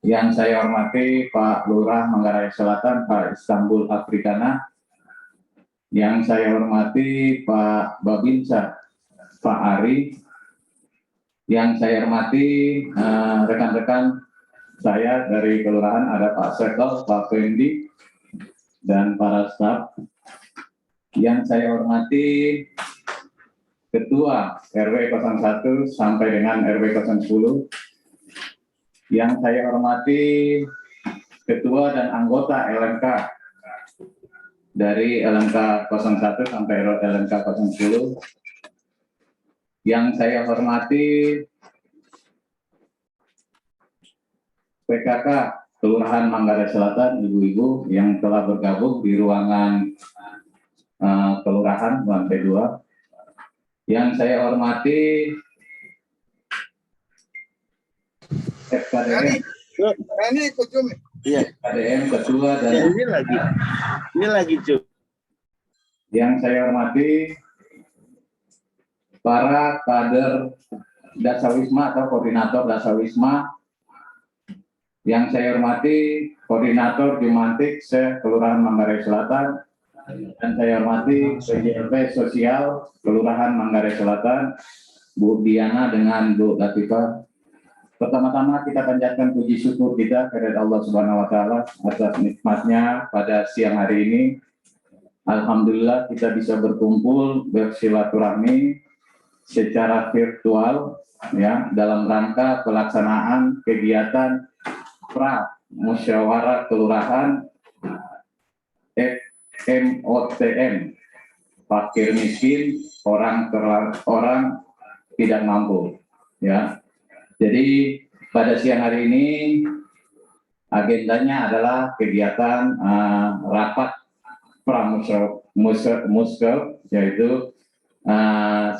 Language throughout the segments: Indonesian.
Yang saya hormati Pak Lurah Manggarai Selatan, Pak Istanbul Afrikana. Yang saya hormati Pak Babinsa, Pak Ari. Yang saya hormati rekan-rekan saya dari kelurahan, ada Pak Sekel, Pak Fendi, dan para staf. Yang saya hormati Ketua RW 01 sampai dengan RW 010. Yang saya hormati Ketua dan anggota LMK dari LMK 01 sampai LMK 010. Yang saya hormati PKK Kelurahan Manggarai Selatan, ibu-ibu yang telah bergabung di ruangan Kelurahan lantai 2. Yang saya hormati FKDM. Ini ikut Jumi. Iya, FKDM Ketua dan ini lagi Cuk. Yang saya hormati para kader Dasawisma atau koordinator Dasawisma. Yang saya hormati koordinator Jumantik Kelurahan Manggarai Selatan. Dan saya hormati PJLP Sosial Kelurahan Manggarai Selatan, Bu Diana dengan Bu Latifah. Pertama-tama kita panjatkan puji syukur kita kepada Allah Subhanahu wa taala atas nikmatnya pada siang hari ini. Alhamdulillah kita bisa berkumpul bersilaturahmi secara virtual ya dalam rangka pelaksanaan kegiatan pra musyawarah kelurahan FMOTM, fakir miskin, orang tidak mampu ya. Jadi pada siang hari ini agendanya adalah kegiatan rapat pramuskel, yaitu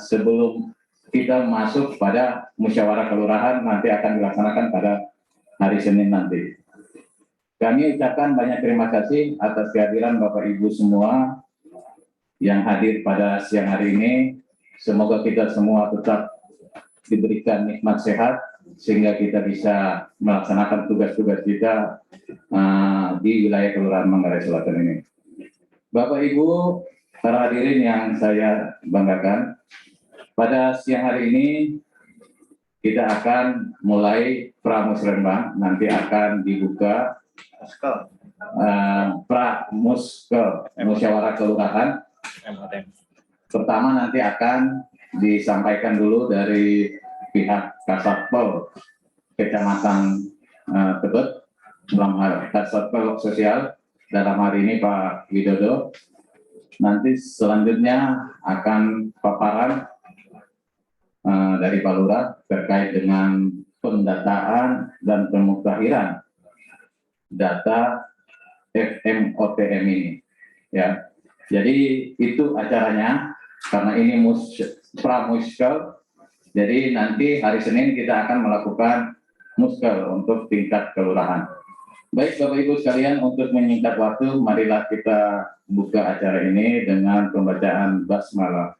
sebelum kita masuk pada musyawarah kelurahan nanti akan dilaksanakan pada hari Senin nanti. Kami ucapkan banyak terima kasih atas kehadiran Bapak Ibu semua yang hadir pada siang hari ini. Semoga kita semua tetap diberikan nikmat sehat sehingga kita bisa melaksanakan tugas-tugas kita di wilayah Kelurahan Manggarai Selatan ini. Bapak Ibu, para hadirin yang saya banggakan, pada siang hari ini kita akan mulai pramusrenbang, nanti akan dibuka pramuskel musyawarah kelurahan. Pertama nanti akan disampaikan dulu dari pihak Kasatpol Kecamatan Tebet, dalam hal Kasatpol Sosial, dalam hari ini Pak Widodo. Nanti selanjutnya akan paparan dari Pak Lurah terkait dengan pendataan dan pemuktahiran data FMOTM ini. Ya, jadi itu acaranya. Karena ini pramuskel, jadi nanti hari Senin kita akan melakukan muskel untuk tingkat kelurahan. Baik Bapak Ibu sekalian, untuk menyingkat waktu, marilah kita buka acara ini dengan pembacaan basmalah.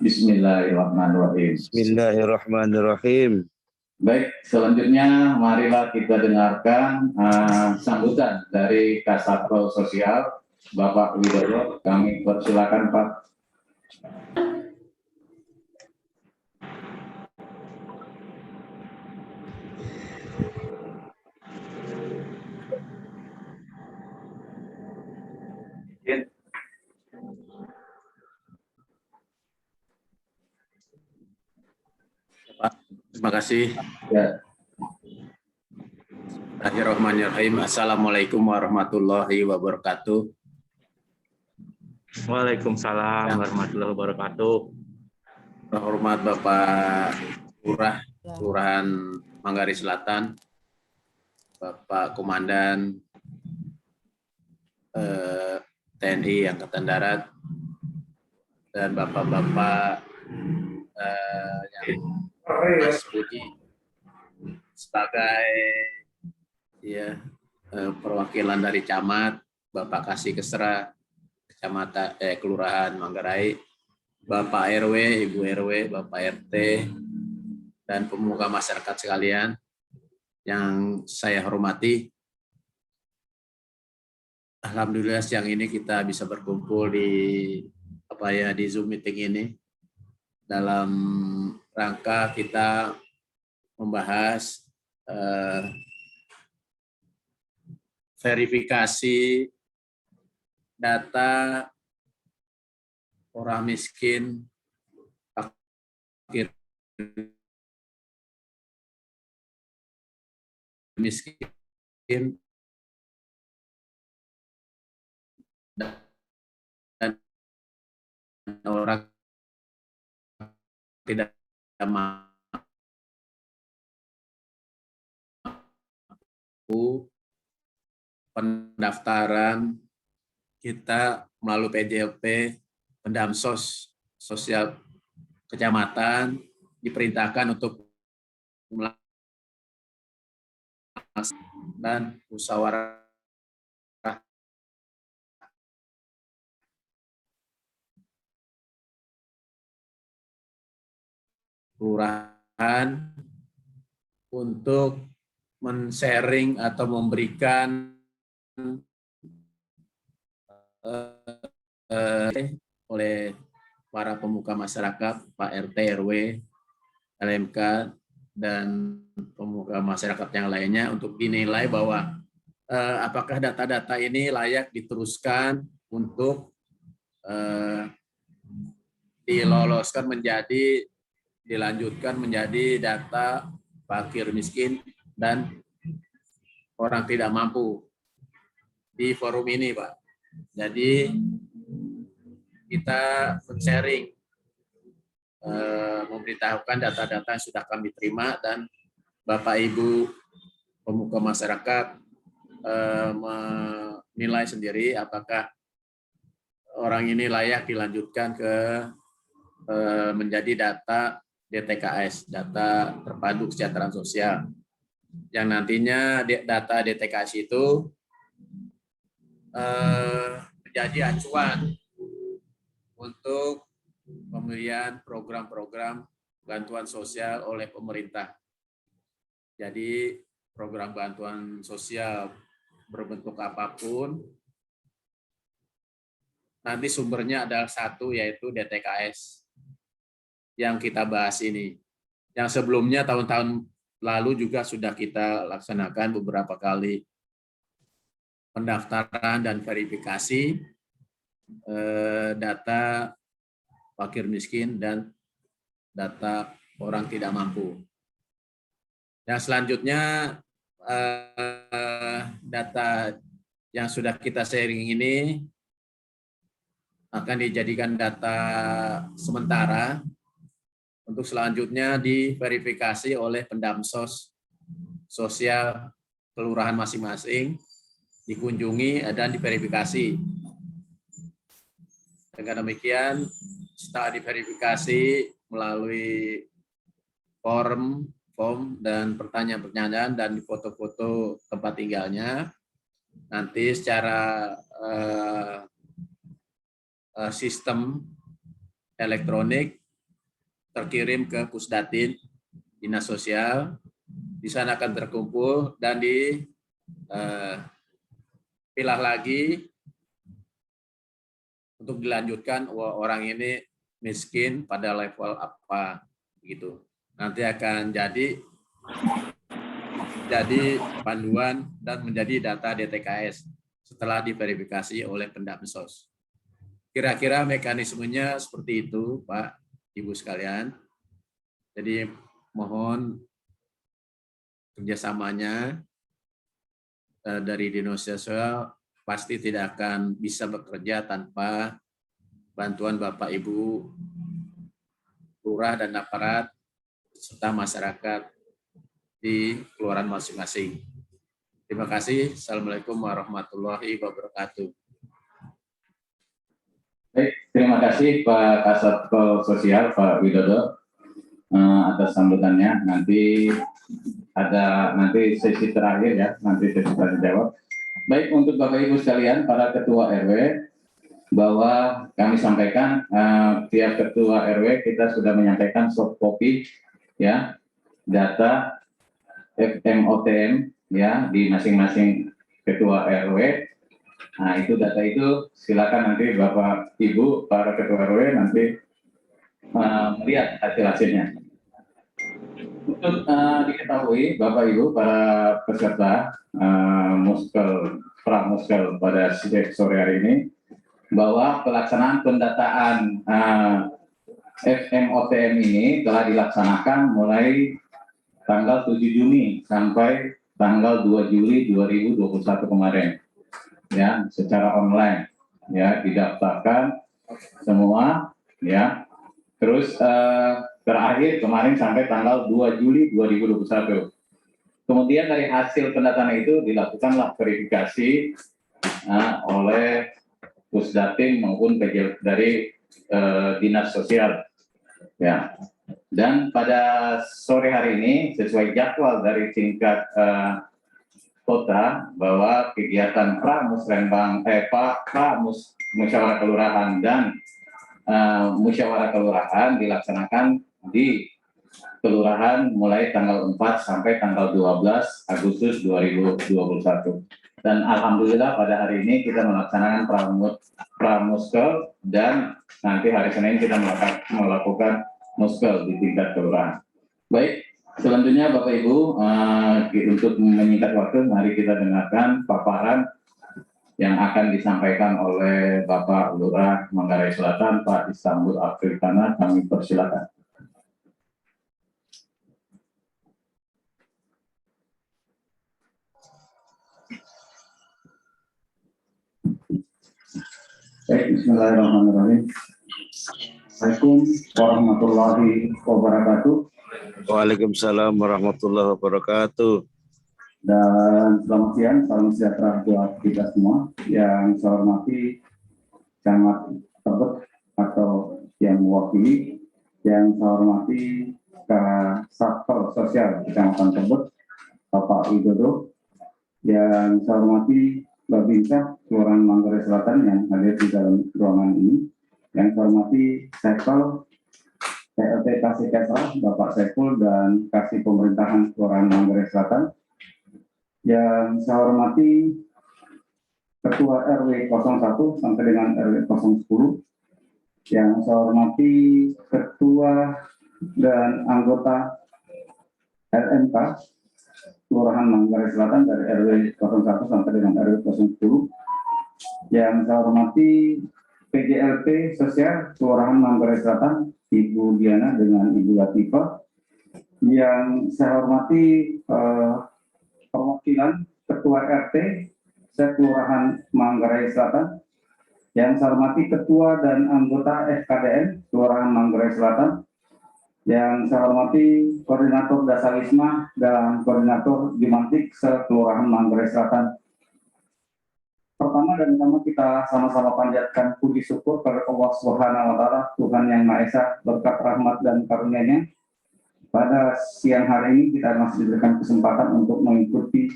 Bismillahirrahmanirrahim. Bismillahirrahmanirrahim. Baik, selanjutnya marilah kita dengarkan sambutan dari Kasatpol Sosial, Bapak Widodo. Kami persilakan Pak. Pak, terima kasih. Ya. Bismillahirrahmanirrahim. Assalamualaikum warahmatullahi wabarakatuh. Waalaikumsalam warahmatullahi wabarakatuh. Hormat Bapak Lurah Kelurahan Manggarai Selatan, Bapak Komandan TNI Angkatan Darat, dan Bapak-Bapak yang Mas Budi sebagai perwakilan dari camat, Bapak Kasih Kesra, Kecamatan Kelurahan Manggarai, Bapak RW, Ibu RW, Bapak RT, dan pemuka masyarakat sekalian. yang saya hormati, alhamdulillah siang ini kita bisa berkumpul di di Zoom meeting ini dalam rangka kita membahas verifikasi data orang miskin, fakir miskin, dan orang tidak mampu. Pendaftaran kita melalui PJLP, Pendamsos Sosial Kecamatan diperintahkan untuk dan musyawarah kelurahan untuk men-sharing atau memberikan oleh para pemuka masyarakat, Pak RT, RW, LMK, dan pemuka masyarakat yang lainnya untuk dinilai bahwa apakah data-data ini layak diteruskan untuk dilanjutkan menjadi data fakir miskin dan orang tidak mampu di forum ini, Pak. Jadi kita sharing, memberitahukan data-data yang sudah kami terima, dan Bapak Ibu pemuka masyarakat menilai sendiri apakah orang ini layak dilanjutkan ke menjadi data DTKS, data terpadu kesejahteraan sosial, yang nantinya data DTKS itu menjadi acuan untuk pemberian program-program bantuan sosial oleh pemerintah. Jadi program bantuan sosial berbentuk apapun, nanti sumbernya adalah satu, yaitu DTKS yang kita bahas ini. Yang sebelumnya tahun-tahun lalu juga sudah kita laksanakan beberapa kali pendaftaran dan verifikasi data fakir miskin dan data orang tidak mampu. Yang selanjutnya data yang sudah kita sharing ini akan dijadikan data sementara untuk selanjutnya diverifikasi oleh Pendamsos Sosial kelurahan masing-masing, dikunjungi dan diverifikasi. Dengan demikian, setelah diverifikasi melalui form dan pertanyaan-pertanyaan dan foto-foto tempat tinggalnya, nanti secara sistem elektronik terkirim ke Pusdatin Dinas Sosial. Di sana akan terkumpul dan dipilah lagi untuk dilanjutkan orang ini miskin pada level apa gitu. Nanti akan jadi panduan dan menjadi data DTKS setelah diverifikasi oleh Pendamsos. Kira-kira mekanismenya seperti itu, Pak, Ibu sekalian. Jadi mohon kerjasamanya dari Dinas Sosial, pasti tidak akan bisa bekerja tanpa bantuan Bapak Ibu lurah dan aparat serta masyarakat di kelurahan masing-masing. Terima kasih. Assalamualaikum warahmatullahi wabarakatuh. Baik, terima kasih Pak Kasatpol Sosial, Pak Widodo, atas sambutannya. Nanti ada sesi terakhir ya, nanti sesi tanya jawab. Baik, untuk Bapak Ibu sekalian, para Ketua RW, bahwa kami sampaikan tiap Ketua RW kita sudah menyampaikan soft copy ya data FMOTM ya di masing-masing ketua RW. Nah, itu data itu silakan nanti Bapak Ibu para ketua RW nanti melihat hasil-hasilnya. Untuk diketahui Bapak Ibu para peserta pramuskel pada sore hari ini bahwa pelaksanaan pendataan FMOTM ini telah dilaksanakan mulai tanggal 7 Juni sampai tanggal 2 Juli 2021 kemarin. Ya, secara online ya, didaftarkan semua ya. Terus terakhir kemarin sampai tanggal 2 Juli 2021. Kemudian dari hasil pendataan itu dilakukanlah verifikasi oleh Pusdatin maupun dari Dinas Sosial ya. Dan pada sore hari ini sesuai jadwal dari tingkat kota bahwa kegiatan musyawarah kelurahan dan musyawarah kelurahan dilaksanakan di kelurahan mulai tanggal 4 sampai tanggal 12 Agustus 2021. Dan alhamdulillah pada hari ini kita melaksanakan pramuskel dan nanti hari Senin kita melakukan muskel di tingkat kelurahan. Baik, selanjutnya Bapak Ibu, untuk menyingkat waktu, mari kita dengarkan paparan yang akan disampaikan oleh Bapak Lurah Manggarai Selatan, Pak Istanbul Afrikana. Kami persilakan. Baik, bismillahirrahmanirrahim. Assalamualaikum warahmatullahi wabarakatuh. Waalaikumsalam warahmatullahi wabarakatuh. Dan selamat siang, salam sejahtera buat kita semua. Yang saya hormati Camat Tebet atau yang mewakili, yang saya hormati Satpol Sosial Kecamatan Tebet, Bapak Widodo, yang saya hormati Babinsa Kelurahan Manggarai Selatan yang hadir di dalam ruangan ini, yang saya hormati Sekpol PLT Kasih Kesra, Bapak Sekpol dan Kasih Pemerintahan Kelurahan Manggarai Selatan, yang saya hormati Ketua RW 01 sampai dengan RW 010, yang saya hormati Ketua dan anggota LMK Kelurahan Manggarai Selatan dari RW 01 sampai dengan RW 010, yang saya hormati PJLP Sosial Kelurahan Manggarai Selatan, Ibu Diana dengan Ibu Latifah, yang saya hormati perwakilan Ketua RT Kelurahan Manggarai Selatan, yang saya hormati Ketua dan anggota FKDN Kelurahan Manggarai Selatan, yang saya hormati Koordinator Dasawisma dan Koordinator Jumantik Kelurahan Manggarai Selatan. Pertama dan utama kita sama-sama panjatkan puji syukur kepada Allah Subhanahu wa Ta'ala, Tuhan Yang Maha Esa, berkat rahmat dan karunia-Nya. Pada siang hari ini kita masih diberikan kesempatan untuk mengikuti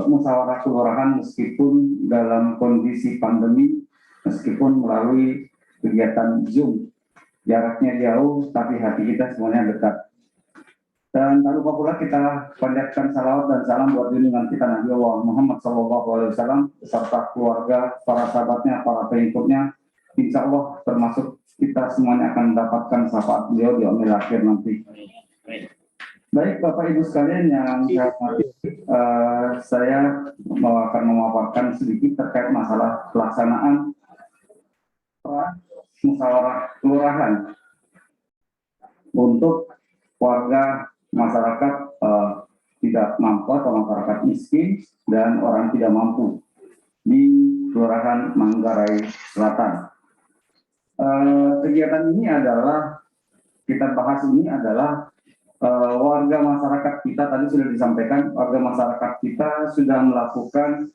musyawarah kelurahan meskipun dalam kondisi pandemi, meskipun melalui kegiatan Zoom. Jaraknya jauh, tapi hati kita semuanya dekat. Dan tak lupa pula kita panjatkan salawat dan salam buat junjungan kita Nabi Allah Muhammad SAW beserta keluarga, para sahabatnya, para pengikutnya. Insya Allah termasuk kita semuanya akan mendapatkan syafaat beliau di yaumil akhir nanti. Baik Bapak Ibu sekalian yang saya hormati, saya akan memaparkan sedikit terkait masalah pelaksanaan musyawarah kelurahan untuk warga masyarakat tidak mampu atau masyarakat miskin dan orang tidak mampu di Kelurahan Manggarai Selatan. Kegiatan ini adalah kita bahas ini adalah warga masyarakat kita, tadi sudah disampaikan, warga masyarakat kita sudah melakukan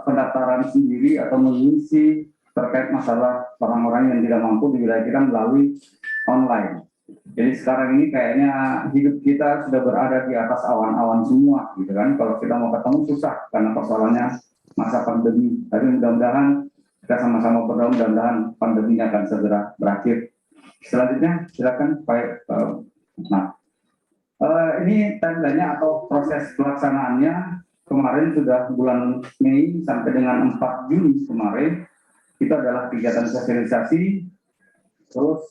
pendaftaran sendiri atau mengisi terkait masalah orang-orang yang tidak mampu di wilayah kita melalui online. Jadi sekarang ini kayaknya hidup kita sudah berada di atas awan-awan semua, gitu kan? Kalau kita mau ketemu susah karena persoalannya masa pandemi. Tapi mudah-mudahan kita sama-sama berdoa mudah-mudahan pandeminya akan segera berakhir. Selanjutnya silakan Pak. Ini timeline-nya atau proses pelaksanaannya kemarin sudah bulan Mei sampai dengan 4 Juni kemarin itu adalah kegiatan sosialisasi. Terus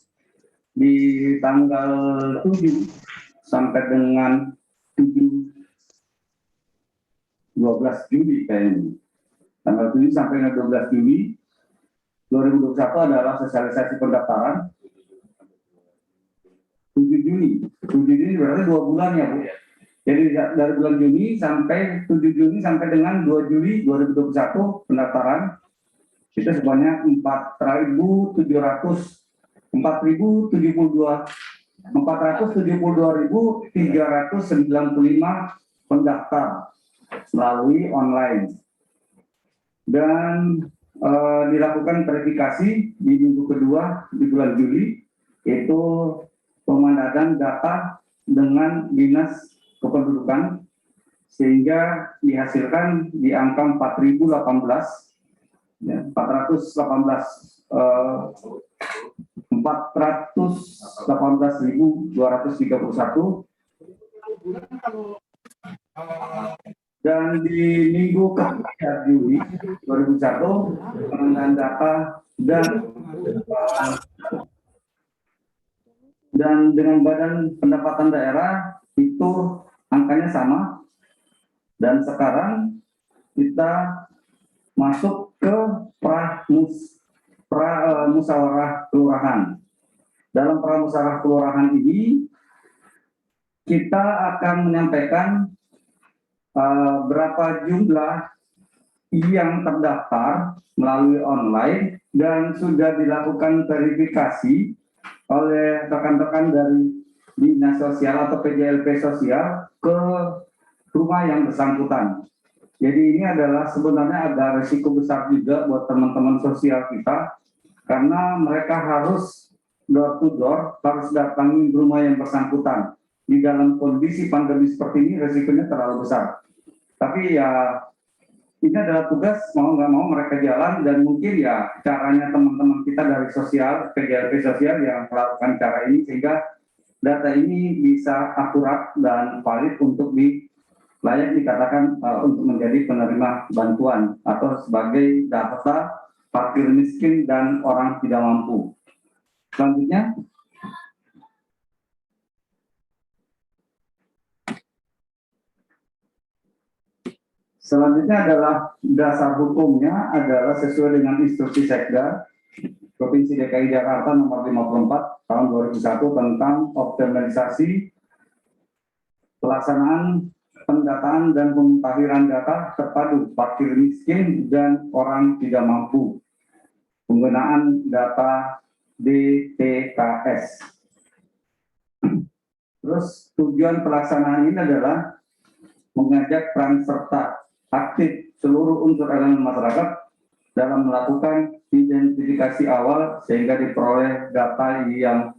di tanggal 7 sampai dengan 12 Juli kayaknya. Tanggal 7 sampai dengan 12 Juli 2021 adalah sosialisasi pendaftaran. 7 Juni berarti 2 bulan ya Bu. Jadi dari bulan Juni sampai 7 Juni sampai dengan 2 Juli 2021 pendaftaran itu sebanyak 472.395 pendaftar melalui online dan dilakukan verifikasi di minggu kedua di bulan Juli, yaitu pemandaran data dengan Dinas Kependudukan sehingga dihasilkan di angka 4.018 ya, 418.231 dan di minggu ke-3 Juli 2001 pengambilan data dan dengan Badan Pendapatan Daerah itu angkanya sama, dan sekarang kita masuk ke musyawarah kelurahan. Dalam pramusyawarah kelurahan ini kita akan menyampaikan berapa jumlah yang terdaftar melalui online dan sudah dilakukan verifikasi oleh rekan-rekan dari Dinas Sosial atau PJLP Sosial ke rumah yang bersangkutan. Jadi ini adalah sebenarnya ada risiko besar juga buat teman-teman sosial kita, karena mereka harus door to door, harus datangi rumah yang bersangkutan. Di dalam kondisi pandemi seperti ini risikonya terlalu besar. Tapi ya ini adalah tugas, mau nggak mau mereka jalan, dan mungkin ya caranya teman-teman kita dari sosial, PJLP Sosial yang melakukan cara ini sehingga data ini bisa akurat dan valid untuk layak dikatakan untuk menjadi penerima bantuan atau sebagai data fakir miskin dan orang tidak mampu. Selanjutnya. Selanjutnya adalah dasar hukumnya adalah sesuai dengan instruksi Sekda Provinsi DKI Jakarta nomor 54 tahun 2001 tentang optimalisasi pelaksanaan pendataan dan pemutahiran data terpadu fakir miskin dan orang tidak mampu, penggunaan data DTKS. Terus tujuan pelaksanaan ini adalah mengajak peran serta aktif seluruh unsur elemen masyarakat dalam melakukan identifikasi awal sehingga diperoleh data yang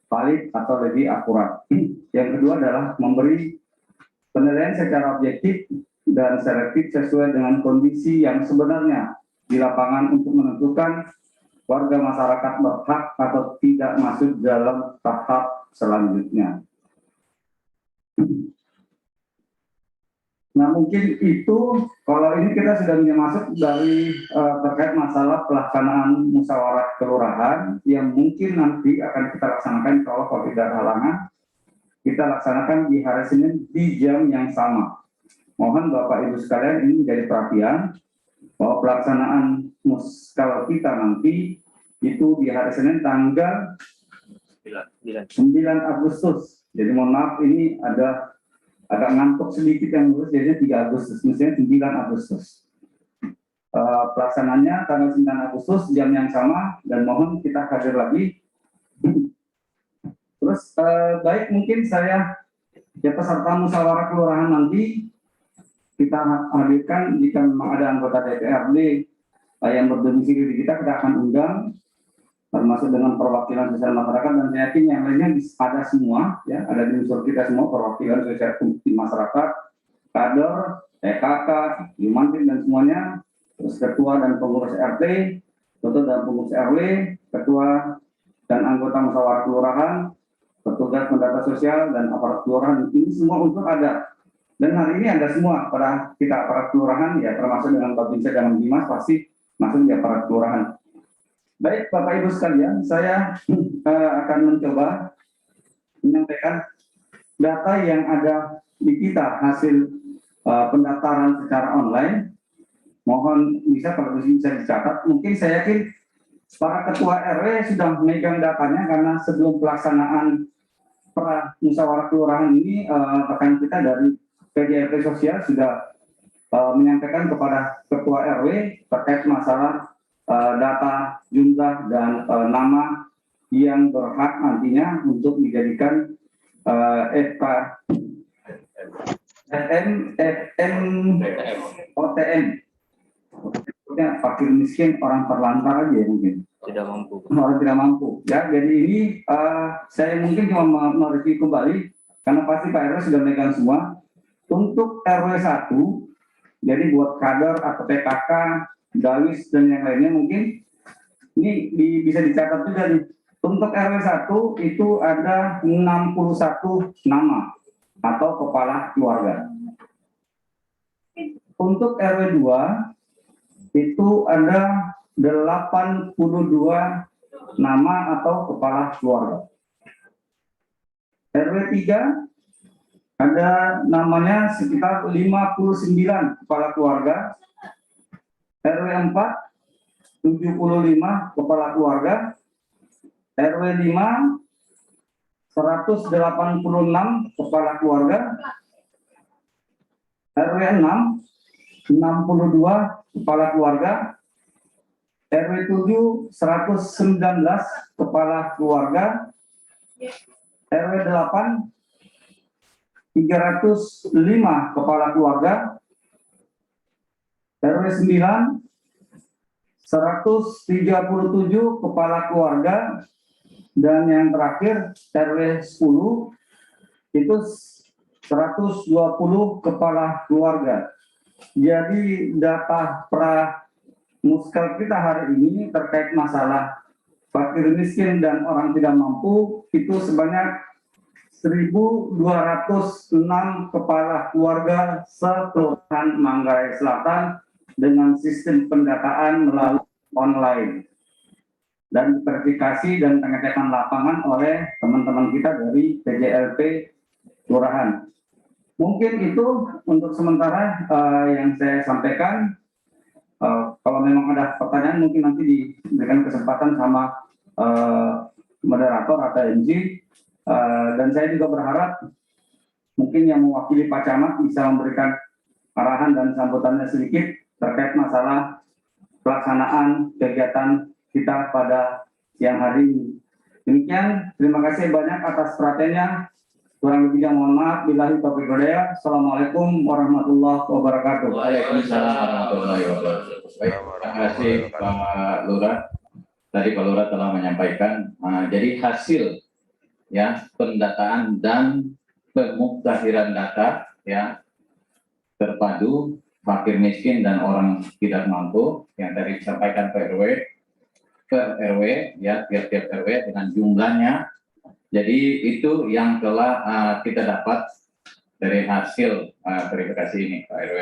valid atau lebih akurat. Yang kedua adalah memberi penilaian secara objektif dan selektif sesuai dengan kondisi yang sebenarnya di lapangan untuk menentukan warga masyarakat berhak atau tidak masuk dalam tahap selanjutnya. Nah mungkin itu, kalau ini kita sudah masuk dari terkait masalah pelaksanaan musyawarah kelurahan yang mungkin nanti akan kita laksanakan kalau tidak halangan, kita laksanakan di hari Senin di jam yang sama. Mohon Bapak Ibu sekalian ini menjadi perhatian bahwa pelaksanaan kalau kita nanti itu di hari Senin tanggal 9 Agustus. Jadi mohon maaf ini ada agak ngantuk sedikit yang lurus, jadi 3 Agustus, misalnya 9 Agustus. Pelaksanaannya tanggal 9 Agustus, jam yang sama, dan mohon kita hadir lagi. Terus baik mungkin saya, ya peserta musyawarah kelurahan nanti, kita hadirkan jika memang ada anggota DPRD yang berdomisili di kita akan undang, termasuk dengan perwakilan sosial masyarakat, dan saya yakin yang lainnya ada semua, ya ada di unsur kita semua perwakilan sosial masyarakat, kader, TKK, Limantin dan semuanya, terus ketua dan pengurus RT, ketua dan pengurus RW, ketua dan anggota musyawarah kelurahan, petugas pendata sosial dan aparat kelurahan. Ini semua unsur ada. Dan hari ini ada semua pada kita aparat kelurahan, ya termasuk dengan Babinsa dan Dimas pasti masuk di aparat kelurahan. Baik Bapak Ibu sekalian, saya akan mencoba menyampaikan data yang ada di kita hasil pendaftaran secara online. Mohon bisa kalau bisa dicatat. Mungkin saya yakin para ketua RW sudah memegang datanya karena sebelum pelaksanaan musyawarah kelurahan ini rekan kita dari PJLP Sosial sudah menyampaikan kepada ketua RW terkait masalah data jumlah dan nama yang berhak nantinya untuk dijadikan OTM. Fakir miskin orang terlantar aja ya mungkin. Tidak mampu. Orang tidak mampu. Ya, jadi ini saya mungkin cuma mereview kembali karena pasti Pak RW sudah memegang semua. Untuk RW 1, jadi buat kader atau PKK, Dawis dan yang lainnya mungkin ini bisa dicatat juga nih. Untuk RW 1 itu ada 61 nama atau kepala keluarga. Untuk RW 2 itu ada 82 nama atau kepala keluarga. RW 3 ada namanya sekitar 59 kepala keluarga. RW 4 75 kepala keluarga. RW 5 186 kepala keluarga. RW 6 62 kepala keluarga. RW 7 119 kepala keluarga. RW 8 305 kepala keluarga. RW 9 137 kepala keluarga. Dan yang terakhir RW 10 itu 120 kepala keluarga. Jadi data muskel kita hari ini terkait masalah fakir miskin dan orang tidak mampu itu sebanyak 1.206 kepala keluarga se-Kelurahan Manggarai Selatan dengan sistem pendataan melalui online dan verifikasi dan pengecekan lapangan oleh teman-teman kita dari PJLP Kelurahan. Mungkin itu untuk sementara yang saya sampaikan. Kalau memang ada pertanyaan mungkin nanti diberikan kesempatan sama moderator atau MG. Dan saya juga berharap mungkin yang mewakili Pak Camat bisa memberikan arahan dan sambutannya sedikit terkait masalah pelaksanaan kegiatan kita pada siang hari ini. Demikian, terima kasih banyak atas perhatiannya. Kurang lebihnya mohon maaf. Billahi taufiq wal hidayah. Assalamualaikum warahmatullahi wabarakatuh. Waalaikumsalam warahmatullahi wabarakatuh. Baik, terima kasih Pak Lurah. Tadi Pak Lurah telah menyampaikan. Jadi hasil ya pendataan dan pemuktahiran data ya terpadu fakir miskin dan orang tidak mampu yang tadi disampaikan per RW ya tiap-tiap RW dengan jumlahnya. Jadi itu yang telah kita dapat dari hasil verifikasi ini Pak RW.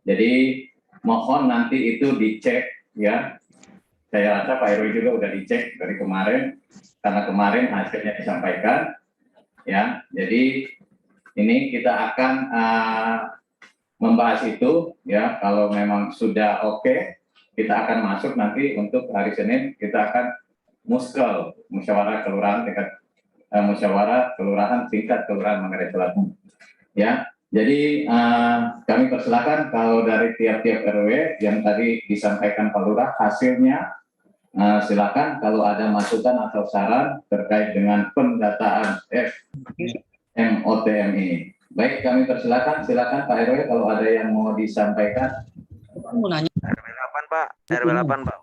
Jadi mohon nanti itu dicek ya. Saya rasa Pak RW juga udah dicek dari kemarin karena kemarin hasilnya disampaikan ya. Jadi ini kita akan membahas itu ya. Kalau memang sudah oke, kita akan masuk nanti untuk hari Senin kita akan musyawarah kelurahan tingkat kelurahan Manggarai Selatan ya. Jadi kami persilakan kalau dari tiap-tiap RW yang tadi disampaikan Pak Lurah hasilnya silakan kalau ada masukan atau saran terkait dengan pendataan FMOTM ini. Baik, kami persilakan, silakan Pak RW kalau ada yang mau disampaikan. Mau nanya. RW 8 Pak, RW 8 Pak.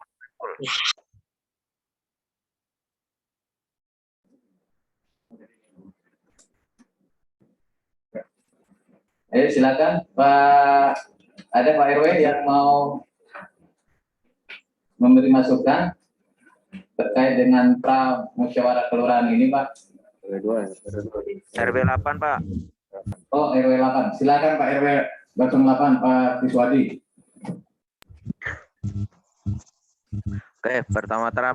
Ayo silakan Pak, ada Pak RW yang mau memberi masukan terkait dengan musyawarah kelurahan ini Pak. RW 8 Pak. Oh, RW 8. Silakan Pak RW 08 Pak Tiswadi. Oke, pertama-tama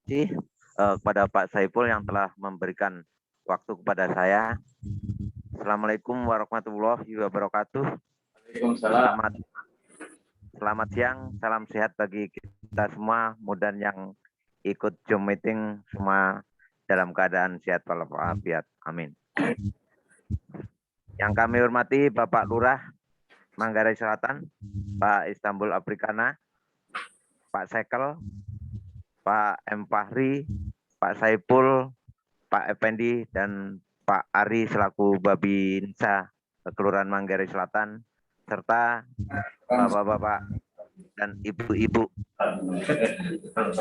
sih kepada Pak Saiful yang telah memberikan waktu kepada saya. Assalamualaikum warahmatullahi wabarakatuh. Waalaikumsalam. Selamat siang, salam sehat bagi kita semua. Mudah yang ikut Zoom meeting semua dalam keadaan sehat walafiat. Amin. Yang kami hormati Bapak Lurah Manggarai Selatan, Pak Istanbul Afrikana, Pak Sekel, Pak M. Fahri, Pak Saiful, Pak Effendi, dan Pak Ari selaku Babinsa Kelurahan Manggarai Selatan, serta bapak-bapak dan ibu-ibu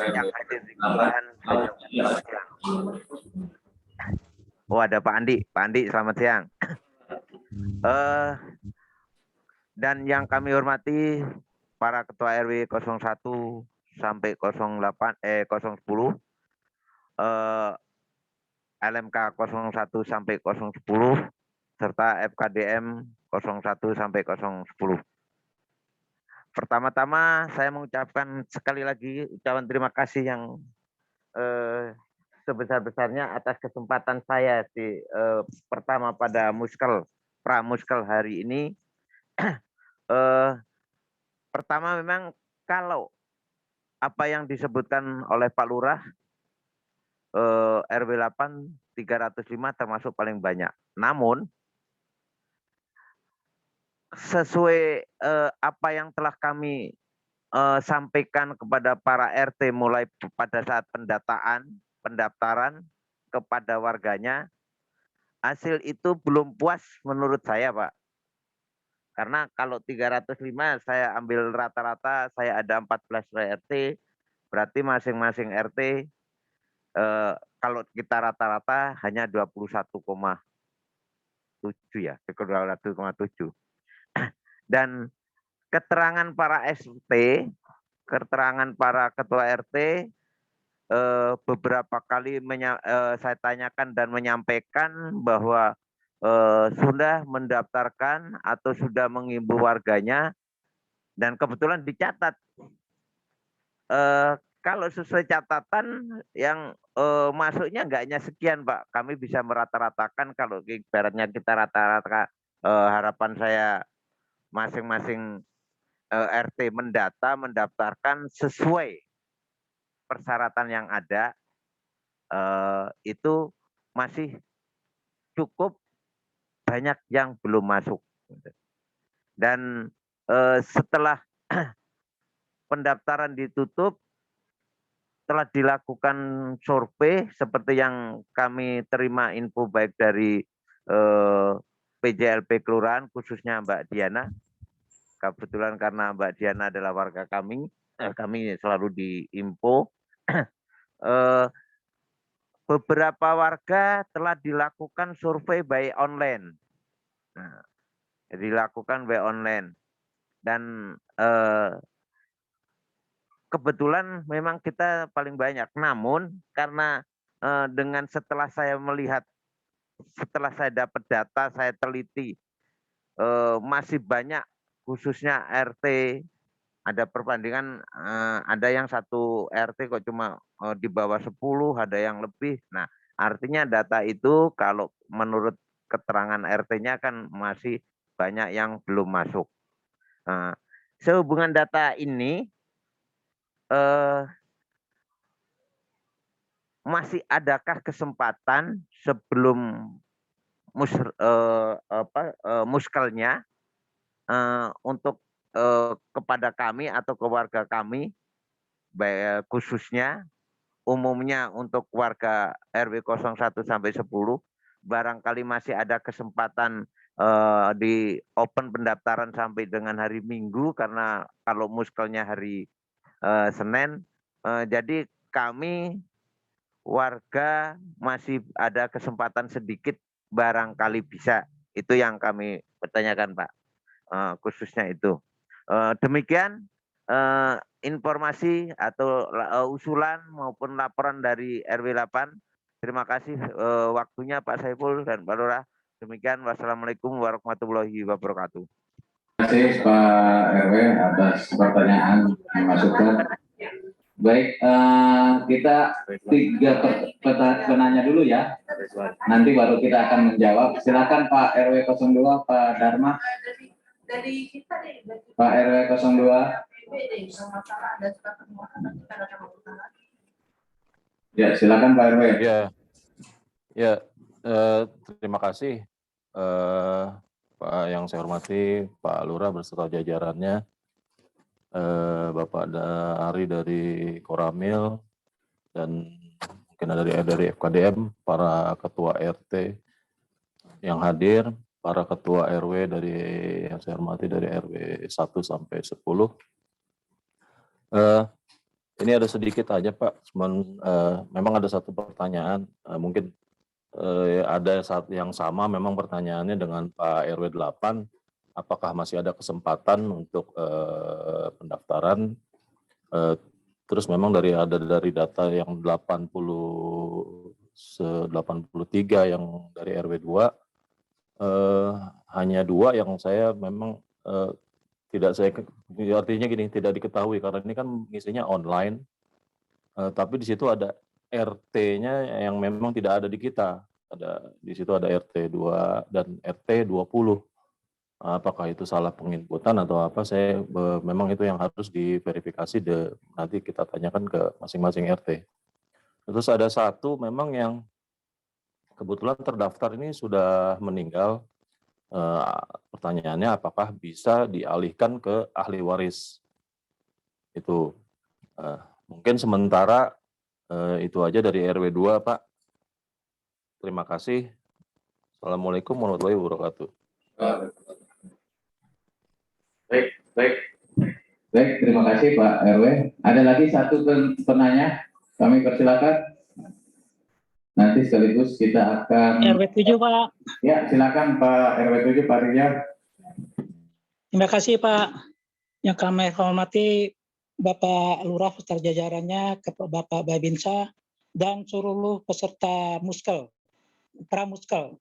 yang hadir di kelurahan. Oh, ada Pak Andi. Pak Andi, selamat siang. Dan yang kami hormati para ketua RW 01 sampai 08 010, LMK 01 sampai 010, serta FKDM 01 sampai 010. Pertama-tama saya mengucapkan sekali lagi ucapan terima kasih yang sebesar-besarnya atas kesempatan saya di pertama pada pramuskel hari ini. Pertama memang kalau apa yang disebutkan oleh Pak Lurah, RW 8 305 termasuk paling banyak. Namun sesuai apa yang telah kami sampaikan kepada para RT mulai pada saat pendaftaran kepada warganya, hasil itu belum puas menurut saya, Pak. Karena kalau 305 saya ambil rata-rata, saya ada 14 RT, berarti masing-masing RT kalau kita rata-rata hanya 21,7 ya, 21,7. Dan keterangan para ST, keterangan para ketua RT beberapa kali saya tanyakan dan menyampaikan bahwa sudah mendaftarkan atau sudah mengimbau warganya, dan kebetulan dicatat. Kalau sesuai catatan yang masuknya enggak hanya sekian, Pak. Kami bisa merata-ratakan kalau ibaratnya kita rata-rata harapan saya masing-masing RT mendaftarkan sesuai persyaratan yang ada, itu masih cukup banyak yang belum masuk. Dan setelah pendaftaran ditutup, telah dilakukan survei seperti yang kami terima info baik dari PJLP Kelurahan, khususnya Mbak Diana. Kebetulan karena Mbak Diana adalah warga kami selalu diinfo. Beberapa warga telah dilakukan survei by online. Nah, dilakukan by online. Dan kebetulan memang kita paling banyak. Namun karena dengan setelah saya melihat, setelah saya dapat data, saya teliti, masih banyak khususnya RT, ada perbandingan, ada yang satu RT kok cuma di bawah 10, ada yang lebih. Nah, artinya data itu kalau menurut keterangan RT-nya kan masih banyak yang belum masuk. Sehubungan data ini, masih adakah kesempatan sebelum muskelnya untuk kepada kami atau ke warga kami, khususnya umumnya untuk warga RW 01 sampai 10, barangkali masih ada kesempatan di open pendaftaran sampai dengan hari Minggu, karena kalau muskelnya hari Senin. Jadi kami warga masih ada kesempatan sedikit, barangkali bisa. Itu yang kami pertanyakan, Pak. Khususnya itu. Demikian informasi atau usulan maupun laporan dari RW 8. Terima kasih waktunya Pak Saiful dan Pak Lurah. Demikian, wassalamualaikum warahmatullahi wabarakatuh. Terima kasih Pak RW atas pertanyaan yang masukan. Baik, kita 3 penanya dulu ya. Nanti baru kita akan menjawab. Silakan Pak RW 02, Pak Dharma. Dari kita deh, Pak RW 02. Ya, silakan Pak RW. Ya, terima kasih Pak yang saya hormati Pak Lurah beserta jajarannya, Bapak Ari dari Koramil dan mungkin ada dari FKDM, para ketua RT yang hadir, para ketua RW dari yang saya hormati dari RW 1 sampai 10. Ini ada sedikit aja Pak, cuman memang ada satu pertanyaan, mungkin ada saat yang sama memang pertanyaannya dengan Pak RW 8, apakah masih ada kesempatan untuk pendaftaran, terus memang dari data yang 83 yang dari RW 2, hanya 2 yang saya memang artinya gini, tidak diketahui karena ini kan isinya online, tapi di situ ada RT-nya yang memang tidak ada di kita. Di situ ada RT 2 dan RT 20. Apakah itu salah penginputan atau apa? Memang itu yang harus diverifikasi, nanti kita tanyakan ke masing-masing RT. Terus ada satu memang yang kebetulan terdaftar ini sudah meninggal. Pertanyaannya apakah bisa dialihkan ke ahli waris? Itu mungkin sementara itu aja dari RW 2, Pak. Terima kasih. Assalamualaikum warahmatullahi wabarakatuh. Baik, terima kasih Pak RW. Ada lagi satu penanya, kami persilakan. Nanti sekaligus kita akan... RW 7, Pak. Ya, silakan Pak RW 7, Pak Rijal. Terima kasih, Pak. Yang kami hormati Bapak Lurah beserta jajarannya, Bapak Babinsa, dan seluruh peserta Muskel, Pramuskel.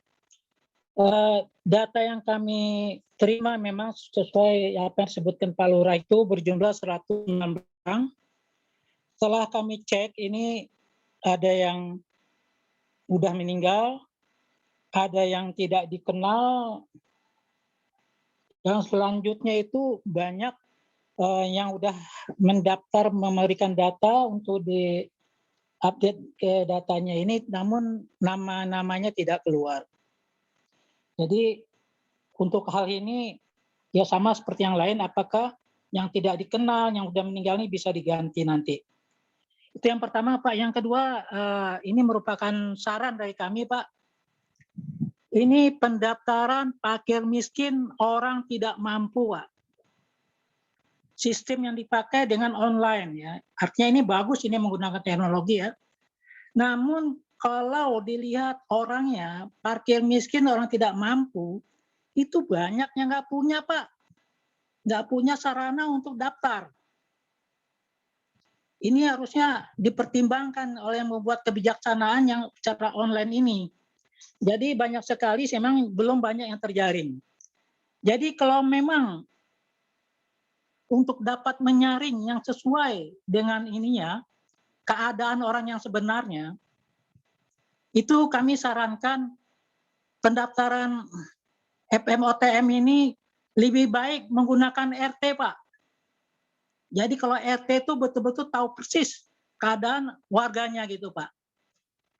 Data yang kami terima memang sesuai apa yang disebutkan Pak Lurah itu berjumlah 106 orang. Setelah kami cek, ini ada yang udah meninggal, ada yang tidak dikenal, yang selanjutnya itu banyak yang udah mendaftar memberikan data untuk di update ke datanya ini, namun nama-namanya tidak keluar. Jadi untuk hal ini ya sama seperti yang lain, apakah yang tidak dikenal, yang udah meninggal ini bisa diganti nanti. Itu yang pertama, Pak. Yang kedua, ini merupakan saran dari kami, Pak. Ini pendaftaran fakir miskin orang tidak mampu, Pak. Sistem yang dipakai dengan online ya. Artinya ini bagus, ini menggunakan teknologi ya. Namun kalau dilihat orangnya parkir miskin orang tidak mampu, itu banyak yang nggak punya, Pak. Nggak punya sarana untuk daftar. Ini harusnya dipertimbangkan oleh yang membuat kebijaksanaan yang secara online ini. Jadi banyak sekali memang belum banyak yang terjaring. Jadi kalau memang untuk dapat menyaring yang sesuai dengan ininya, keadaan orang yang sebenarnya, itu kami sarankan pendaftaran FMOTM ini lebih baik menggunakan RT, Pak. Jadi kalau RT itu betul-betul tahu persis keadaan warganya gitu, Pak.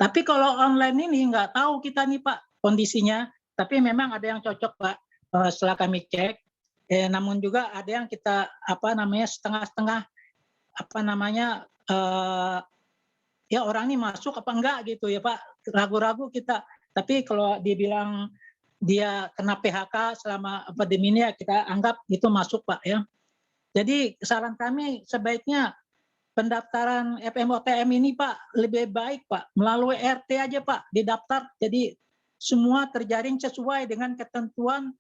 Tapi kalau online ini nggak tahu kita nih, Pak, kondisinya. Tapi memang ada yang cocok, Pak, setelah kami cek. Namun juga ada yang kita setengah-setengah ya orang ini masuk apa enggak gitu ya, Pak. Ragu-ragu kita. Tapi kalau dibilang dia kena PHK selama pandemi ini ya kita anggap itu masuk, Pak ya. Jadi saran kami sebaiknya pendaftaran FMOTM ini, Pak, lebih baik, Pak, melalui RT aja, Pak, didaftar. Jadi semua terjaring sesuai dengan ketentuan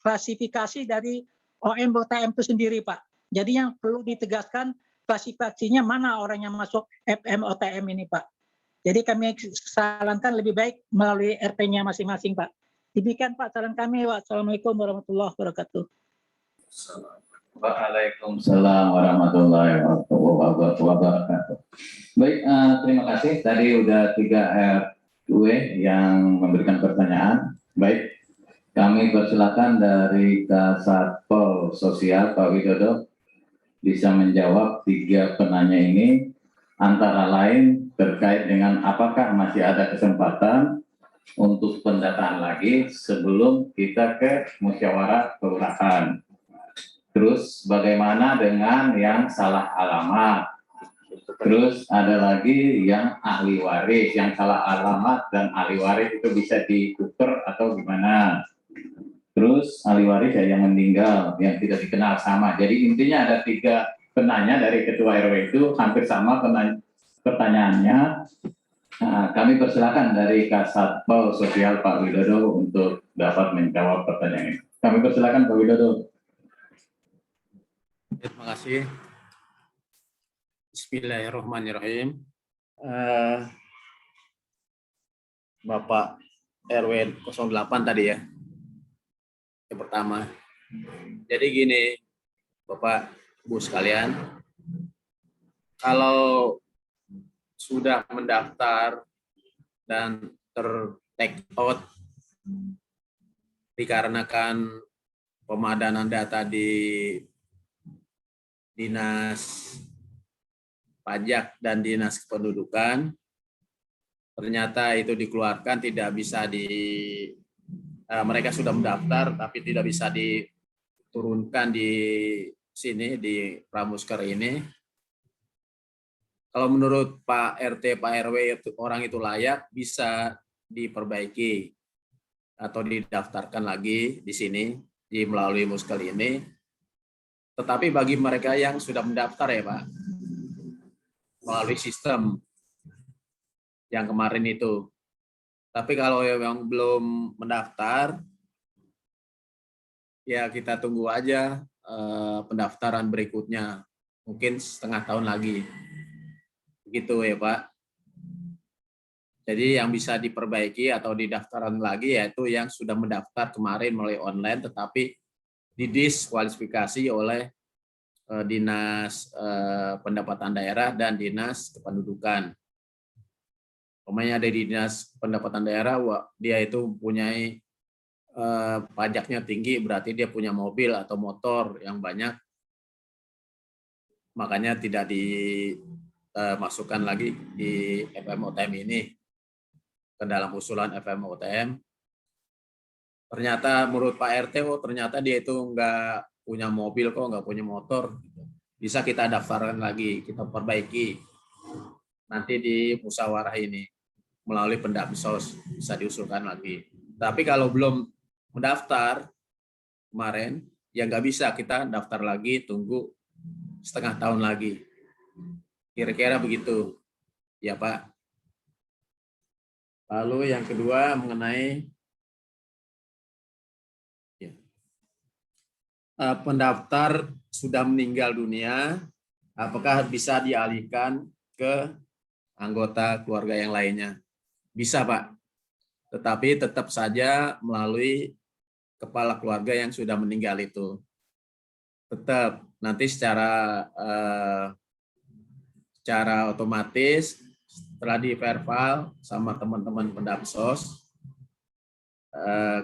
klasifikasi dari OMOTM itu sendiri, Pak. Jadi yang perlu ditegaskan klasifikasinya mana orang yang masuk FMOTM ini, Pak. Jadi kami sarankan lebih baik melalui RT-nya masing-masing, Pak. Demikian Pak saran kami. Wassalamualaikum warahmatullahi wabarakatuh. Waalaikumsalam warahmatullahi wabarakatuh. Baik, terima kasih. Tadi udah 3 RW yang memberikan pertanyaan. Baik, kami persilakan dari Kasatpol Sosial Pak Widodo bisa menjawab 3 penanya ini, antara lain terkait dengan apakah masih ada kesempatan untuk pendataan lagi sebelum kita ke musyawarah kelurahan. Terus bagaimana dengan yang salah alamat? Terus ada lagi yang ahli waris, yang salah alamat dan ahli waris itu bisa ditukar atau gimana? Terus ahli waris yang meninggal, yang tidak dikenal sama. Jadi intinya ada 3 penanya dari Ketua RW itu, hampir sama pertanyaannya. Nah, kami persilakan dari Kasatpol Sosial Pak Widodo untuk dapat menjawab pertanyaan ini. Kami persilakan Pak Widodo. Terima kasih. Bismillahirrahmanirrahim. Bapak RW 08 tadi ya. Yang pertama. Jadi gini, Bapak, Bu sekalian, kalau sudah mendaftar dan ter-take out dikarenakan pemadanan data di Dinas Pajak dan Dinas Kependudukan, ternyata itu dikeluarkan tidak bisa mereka sudah mendaftar tapi tidak bisa diturunkan di sini di Pramusker ini. Kalau menurut Pak RT, Pak RW orang itu layak, bisa diperbaiki atau didaftarkan lagi di sini di melalui Muskel ini. Tetapi bagi mereka yang sudah mendaftar ya Pak, melalui sistem yang kemarin itu. Tapi kalau yang belum mendaftar, ya kita tunggu aja pendaftaran berikutnya, mungkin setengah tahun lagi. Begitu ya Pak. Jadi yang bisa diperbaiki atau didaftaran lagi yaitu yang sudah mendaftar kemarin melalui online tetapi didiskualifikasi oleh Dinas Pendapatan Daerah dan Dinas Kependudukan. Pemainnya dari Dinas Pendapatan Daerah, dia itu mempunyai pajaknya tinggi, berarti dia punya mobil atau motor yang banyak, makanya tidak dimasukkan lagi di FMOTM ini ke dalam usulan FMOTM. Ternyata menurut Pak RT, ternyata dia itu nggak punya mobil kok, nggak punya motor. Bisa kita daftarkan lagi, kita perbaiki. Nanti di musyawarah ini, melalui Pendapsos, bisa diusulkan lagi. Tapi kalau belum mendaftar kemarin, ya nggak bisa, kita daftar lagi, tunggu setengah tahun lagi. Kira-kira begitu, ya Pak. Lalu yang kedua mengenai pendaftar sudah meninggal dunia, apakah bisa dialihkan ke anggota keluarga yang lainnya? Bisa, Pak. Tetapi tetap saja melalui kepala keluarga yang sudah meninggal itu. Tetap nanti secara otomatis setelah diverval sama teman-teman Pendapsos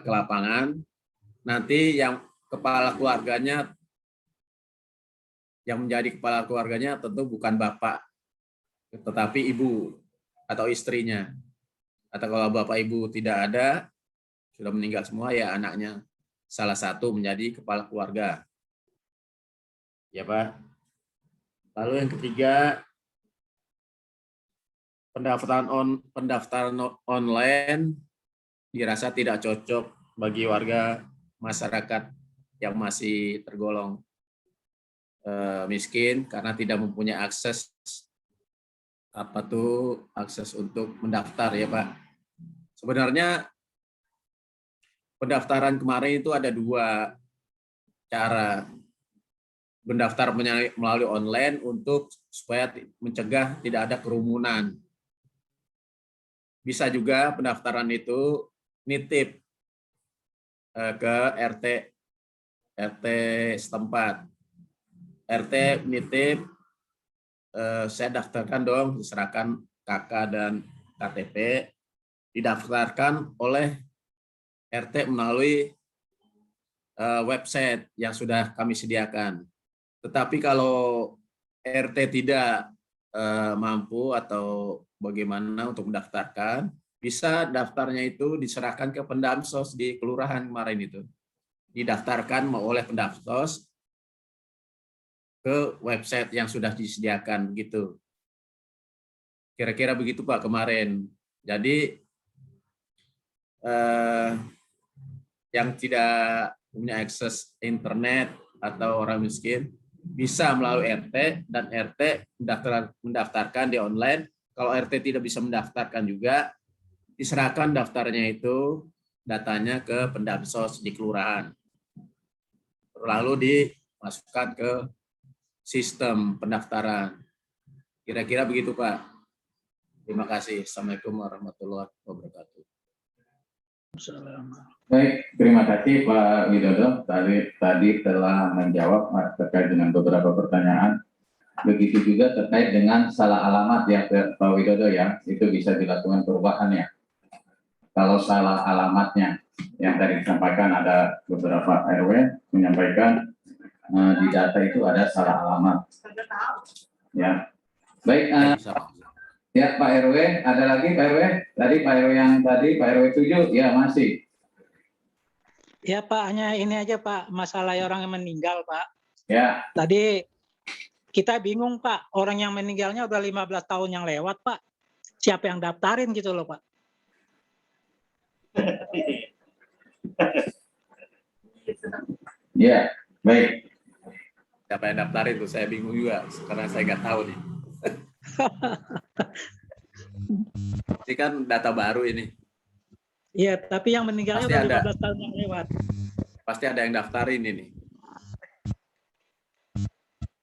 ke lapangan, nanti yang kepala keluarganya, yang menjadi kepala keluarganya tentu bukan bapak, tetapi ibu atau istrinya. Atau kalau bapak ibu tidak ada, sudah meninggal semua, ya anaknya salah satu menjadi kepala keluarga. Ya Pak. Lalu yang ketiga, pendaftaran online dirasa tidak cocok bagi warga masyarakat yang masih tergolong miskin karena tidak mempunyai akses akses untuk mendaftar ya Pak. Sebenarnya pendaftaran kemarin itu ada 2 cara. Mendaftar melalui online untuk supaya mencegah tidak ada kerumunan. bisa juga pendaftaran itu nitip ke RT setempat. RT nitip, saya daftarkan dong, diserahkan KK dan KTP, didaftarkan oleh RT melalui website yang sudah kami sediakan. Tetapi kalau RT tidak mampu atau bagaimana untuk mendaftarkan, bisa daftarnya itu diserahkan ke Pendamsos di kelurahan kemarin itu. Didaftarkan oleh Pendamsos ke website yang sudah disediakan gitu. Kira-kira begitu Pak kemarin. Jadi yang tidak punya akses internet atau orang miskin bisa melalui RT, dan RT mendaftarkan di online. Kalau RT tidak bisa mendaftarkan juga, diserahkan daftarnya itu, datanya ke Pendamsos di kelurahan. Lalu dimasukkan ke sistem pendaftaran. Kira-kira begitu Pak. Terima kasih. Assalamualaikum warahmatullahi wabarakatuh. Baik, terima kasih Pak Widodo. Tadi telah menjawab terkait dengan beberapa pertanyaan. Begitu juga terkait dengan salah alamat ya Pak Widodo ya, itu bisa dilakukan perubahannya. Kalau salah alamatnya, yang tadi disampaikan ada beberapa RW menyampaikan di data itu ada salah alamat. Ya, baik. Ya Pak RW, ada lagi Pak RW? Tadi Pak RW yang tadi, Pak RW 7, ya masih. Ya Pak, hanya ini aja Pak, masalah orang yang meninggal Pak. Ya. Tadi kita bingung Pak, orang yang meninggalnya udah 15 tahun yang lewat Pak. Siapa yang daftarin gitu loh Pak. Ya, baik. Siapa yang daftarin itu saya bingung juga, karena saya nggak tahu nih. Ini kan data baru ini. Iya, tapi yang meninggalnya Pasti udah ada. 15 tahun yang lewat. Pasti ada yang daftarin ini.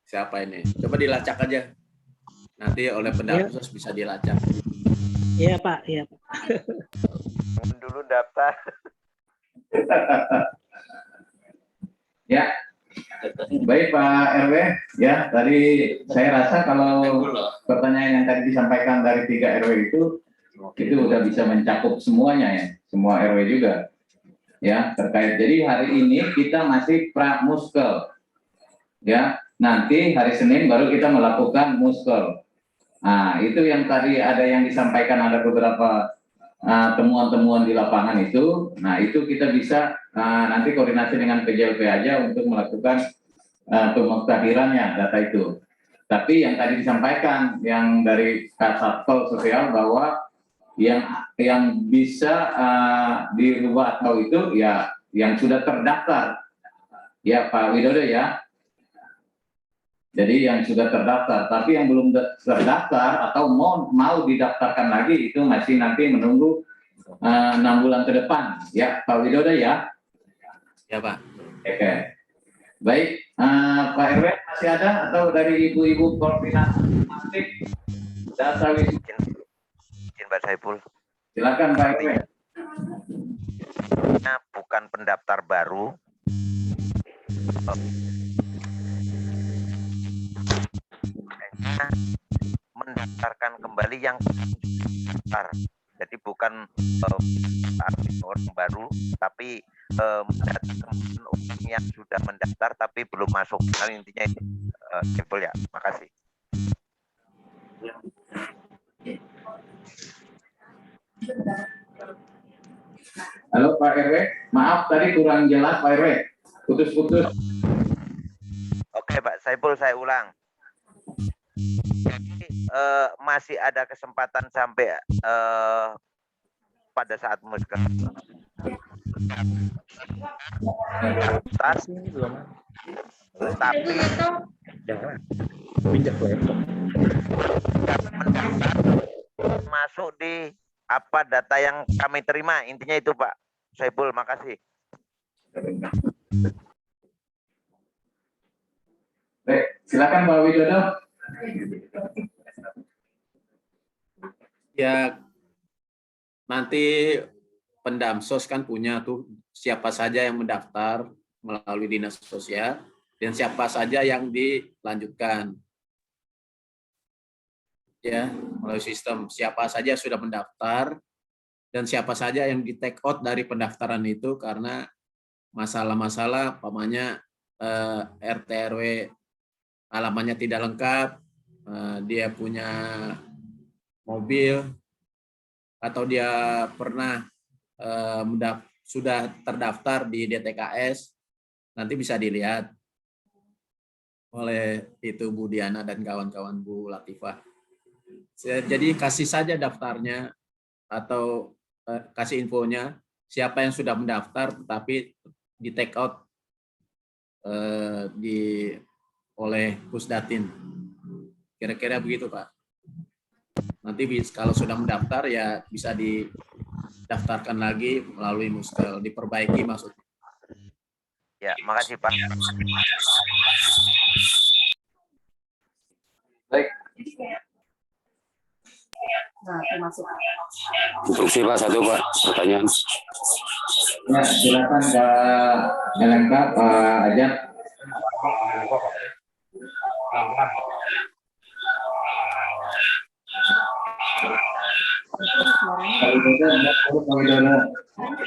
Siapa ini? Coba dilacak aja. Nanti oleh Pendamsos bisa dilacak. Iya Pak, iya Pak. Dulu daftar. Ya, baik Pak RW. Ya, tadi saya rasa kalau pertanyaan yang tadi disampaikan dari 3 RW itu udah bisa mencakup semuanya ya, semua RW juga. Ya, terkait. Jadi hari ini kita masih pramuskel. Ya, nanti hari Senin baru kita melakukan muskel. Nah, itu yang tadi ada yang disampaikan, ada beberapa temuan-temuan di lapangan itu. Nah, itu kita bisa nanti koordinasi dengan PJLP aja untuk melakukan pemutakhirannya data itu. Tapi yang tadi disampaikan yang dari Satpol Sosial bahwa yang bisa dirubah atau itu ya yang sudah terdaftar. Ya Pak Widodo ya. Jadi yang sudah terdaftar, tapi yang belum terdaftar atau mau didaftarkan lagi itu masih nanti menunggu 6 bulan ke depan, ya Pak Widodo ya. Ya Pak. Oke. Baik, Pak RW masih ada atau dari ibu-ibu koordinatif data wisma? Izin Pak Saiful. Silakan Pak RW. Bukan pendaftar baru. Mendaftarkan kembali yang daftar. Jadi bukan orang baru, tapi mendaftarkan orang yang sudah mendaftar tapi belum masuk. Nah, intinya itu simpel ya. Makasih. Halo Pak RW, maaf tadi kurang jelas Pak RW, putus-putus. Oke Pak Saiful, saya ulang. Jadi masih ada kesempatan sampai pada saat muskel. Tapi masuk di apa data yang kami terima, intinya itu Pak Saiful. Makasih. Baik, silakan Pak Widodo. Ya, nanti Pendamsos kan punya tuh siapa saja yang mendaftar melalui dinas sosial dan siapa saja yang dilanjutkan. Ya, melalui sistem siapa saja sudah mendaftar dan siapa saja yang di take out dari pendaftaran itu karena masalah-masalah pamannya RT RW alamannya tidak lengkap, dia punya mobil atau dia pernah sudah terdaftar di DTKS, nanti bisa dilihat oleh itu Bu Diana dan kawan-kawan Bu Latifah. Jadi kasih saja daftarnya atau kasih infonya siapa yang sudah mendaftar tetapi di take out oleh Pusdatin. Kira-kira begitu Pak. Nanti kalau sudah mendaftar ya bisa didaftarkan lagi melalui Muskel, diperbaiki maksudnya. Ya, makasih Pak. Baik. Nah, masuk. Instruksi Pak, satu Pak, pertanyaan. Ya, silakan Pak LMK, Pak Ajat.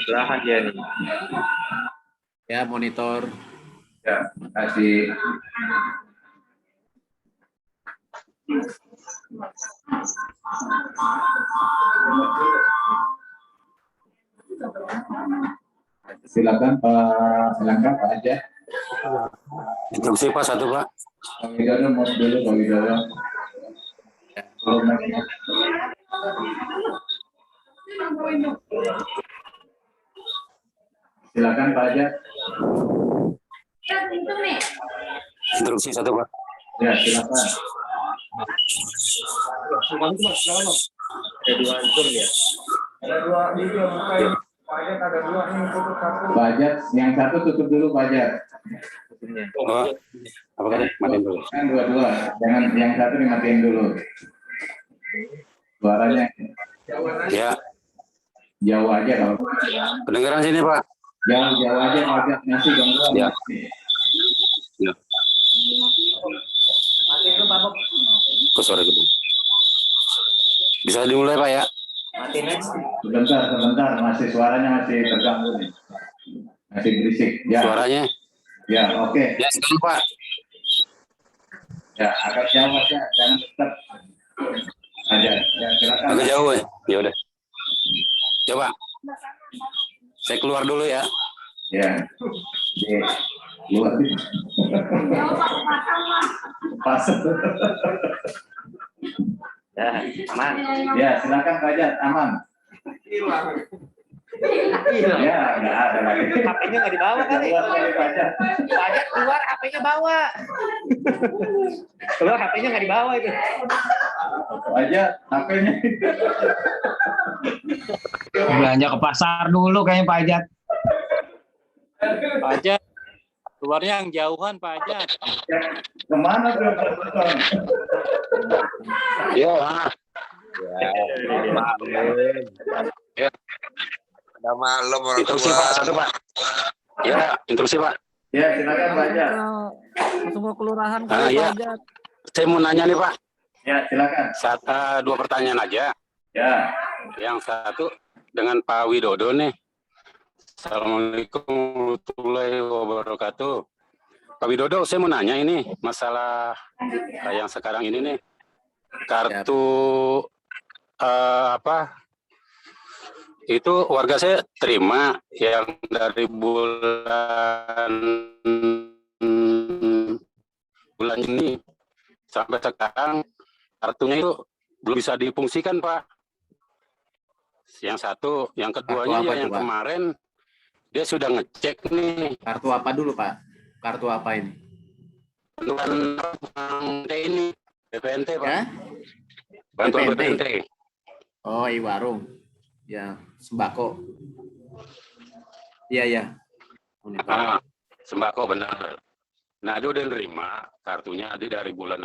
Silahkan Jenny. Ya, monitor. Ya, kasih. Silakan Pak LMK, Pak Ajat. Instruksi Pak, satu Pak. Pak Widodo mau dulu, Pak Widodo. Silakan Pak Ajat. Instruksi satu Pak. Ya, silakan. Pak Ajat, yang satu tutup dulu Pak Ajat. Oh, apa tadi? Matiin dulu. Kan dua-dua, jangan yang satu dimatiin dulu. Suaranya Ya, jauh aja kalau kedengaran sini Pak. jauh aja Pak Ajat, masih gangguan. Ya. Ya. Suara gedung. Bisa dimulai Pak ya? Sebentar, masih suaranya masih terganggu nih. Masih berisik. Ya, Suaranya? ya, oke. Ya, sekarang Pak. Ya, agak jauh aja, jangan dekat. Aja, ya silakan. Agak jauh ya? Ya udah. Coba. Saya keluar dulu ya. Ya, di luar. Pas. Ya, aman. Ya, silakan Pak Ajat, aman. Ya, nggak ada lagi. HP-nya nggak dibawa kali. Keluar kali Pak Ajat. Pak Ajat keluar, HP-nya bawa. Keluar, HP-nya nggak dibawa itu. Pak Ajat, HP-nya. Belanja ke pasar dulu kayaknya Pak Ajat. Pak Ajat, keluarnya yang jauhan Pak Ajat. Kemana tuh? Ya. Ya. Udah malam orang Instruksi Pak, satu Pak. Ya, instruksi Pak. Ya, silakan Pak Ajat. Langsung ke kelurahan Ah, ya. Pak Ajat. Saya mau nanya nih Pak. Ya, silakan. Dua pertanyaan aja. Ya. Yang satu dengan Pak Widodo nih. Assalamualaikum warahmatullahi wabarakatuh. Pak Widodo, saya mau nanya ini masalah yang sekarang ini nih. Kartu itu warga saya terima yang dari bulan ini sampai sekarang kartunya itu belum bisa difungsikan Pak. Yang satu, yang keduanya Kartu apa yang itu, Pak? kemarin dia sudah ngecek nih. Kartu apa dulu Pak? Kartu apa ini? Bantuan ini BPNT Pak. Ya? Bantuan BPNT. BPNT. Oh, warung. Ya, sembako. Iya, ya. Sembako benar. Nah, dia udah nerima kartunya dari bulan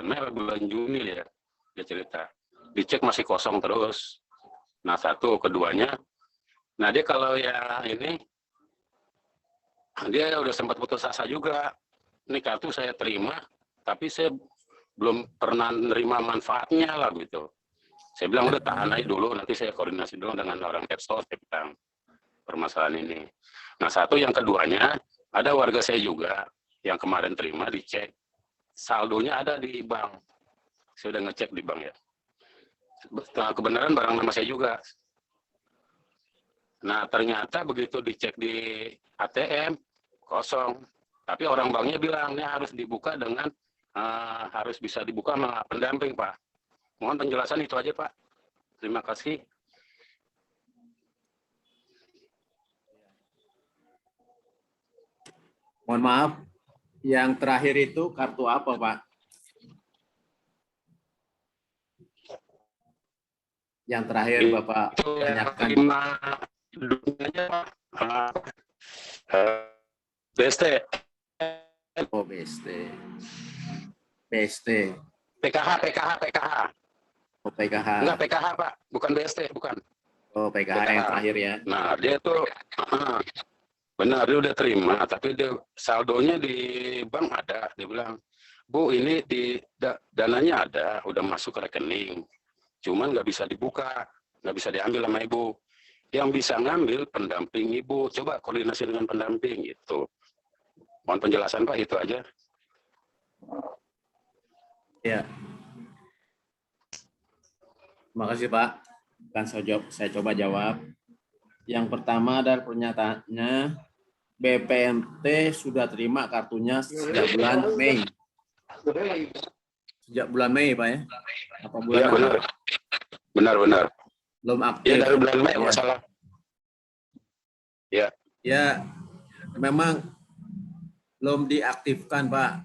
Mei, bulan Juni ya. Dia cerita. Dicek masih kosong terus. Nah, satu, keduanya, nah dia kalau ya ini, dia udah sempat putus asa juga. Ini kartu saya terima, tapi saya belum pernah nerima manfaatnya lah gitu. Saya bilang udah tahan aja dulu, nanti saya koordinasi dulu dengan orang Kepsos tentang permasalahan ini. Nah, satu, yang keduanya, ada warga saya juga yang kemarin terima dicek, saldonya ada di bank. Saya udah ngecek di bank ya. Setelah kebenaran barang nama saya juga. Nah, ternyata begitu dicek di ATM kosong. Tapi orang banknya bilang ini harus dibuka dengan harus bisa dibuka sama pendamping, Pak. Mohon penjelasan itu aja, Pak. Terima kasih. Mohon maaf, yang terakhir itu kartu apa, Pak? Yang terakhir Bapak tanyakan. BST. Oh, BST. BST. PKH. Oh, PKH. Enggak, PKH, Pak. Bukan BST, bukan. Oh, PKH yang terakhir ya. Nah, dia tuh benar, dia udah terima, tapi dia saldonya di bank ada. Dia bilang, Bu, ini dananya ada, udah masuk ke rekening. Cuman nggak bisa dibuka, nggak bisa diambil sama Ibu. Yang bisa ngambil pendamping Ibu. Coba koordinasi dengan pendamping gitu. Mohon penjelasan, Pak, itu aja. Ya. Terima kasih, Pak. Akan saya coba jawab. Yang pertama dari pernyataannya, BPNT sudah terima kartunya sejak bulan Mei. Sejak bulan Mei, Pak ya? Apa bulan? Iya, benar. Benar. Belum aktif. Ya, dari bulan Mei masalah. Ya. Ya, memang belum diaktifkan, Pak,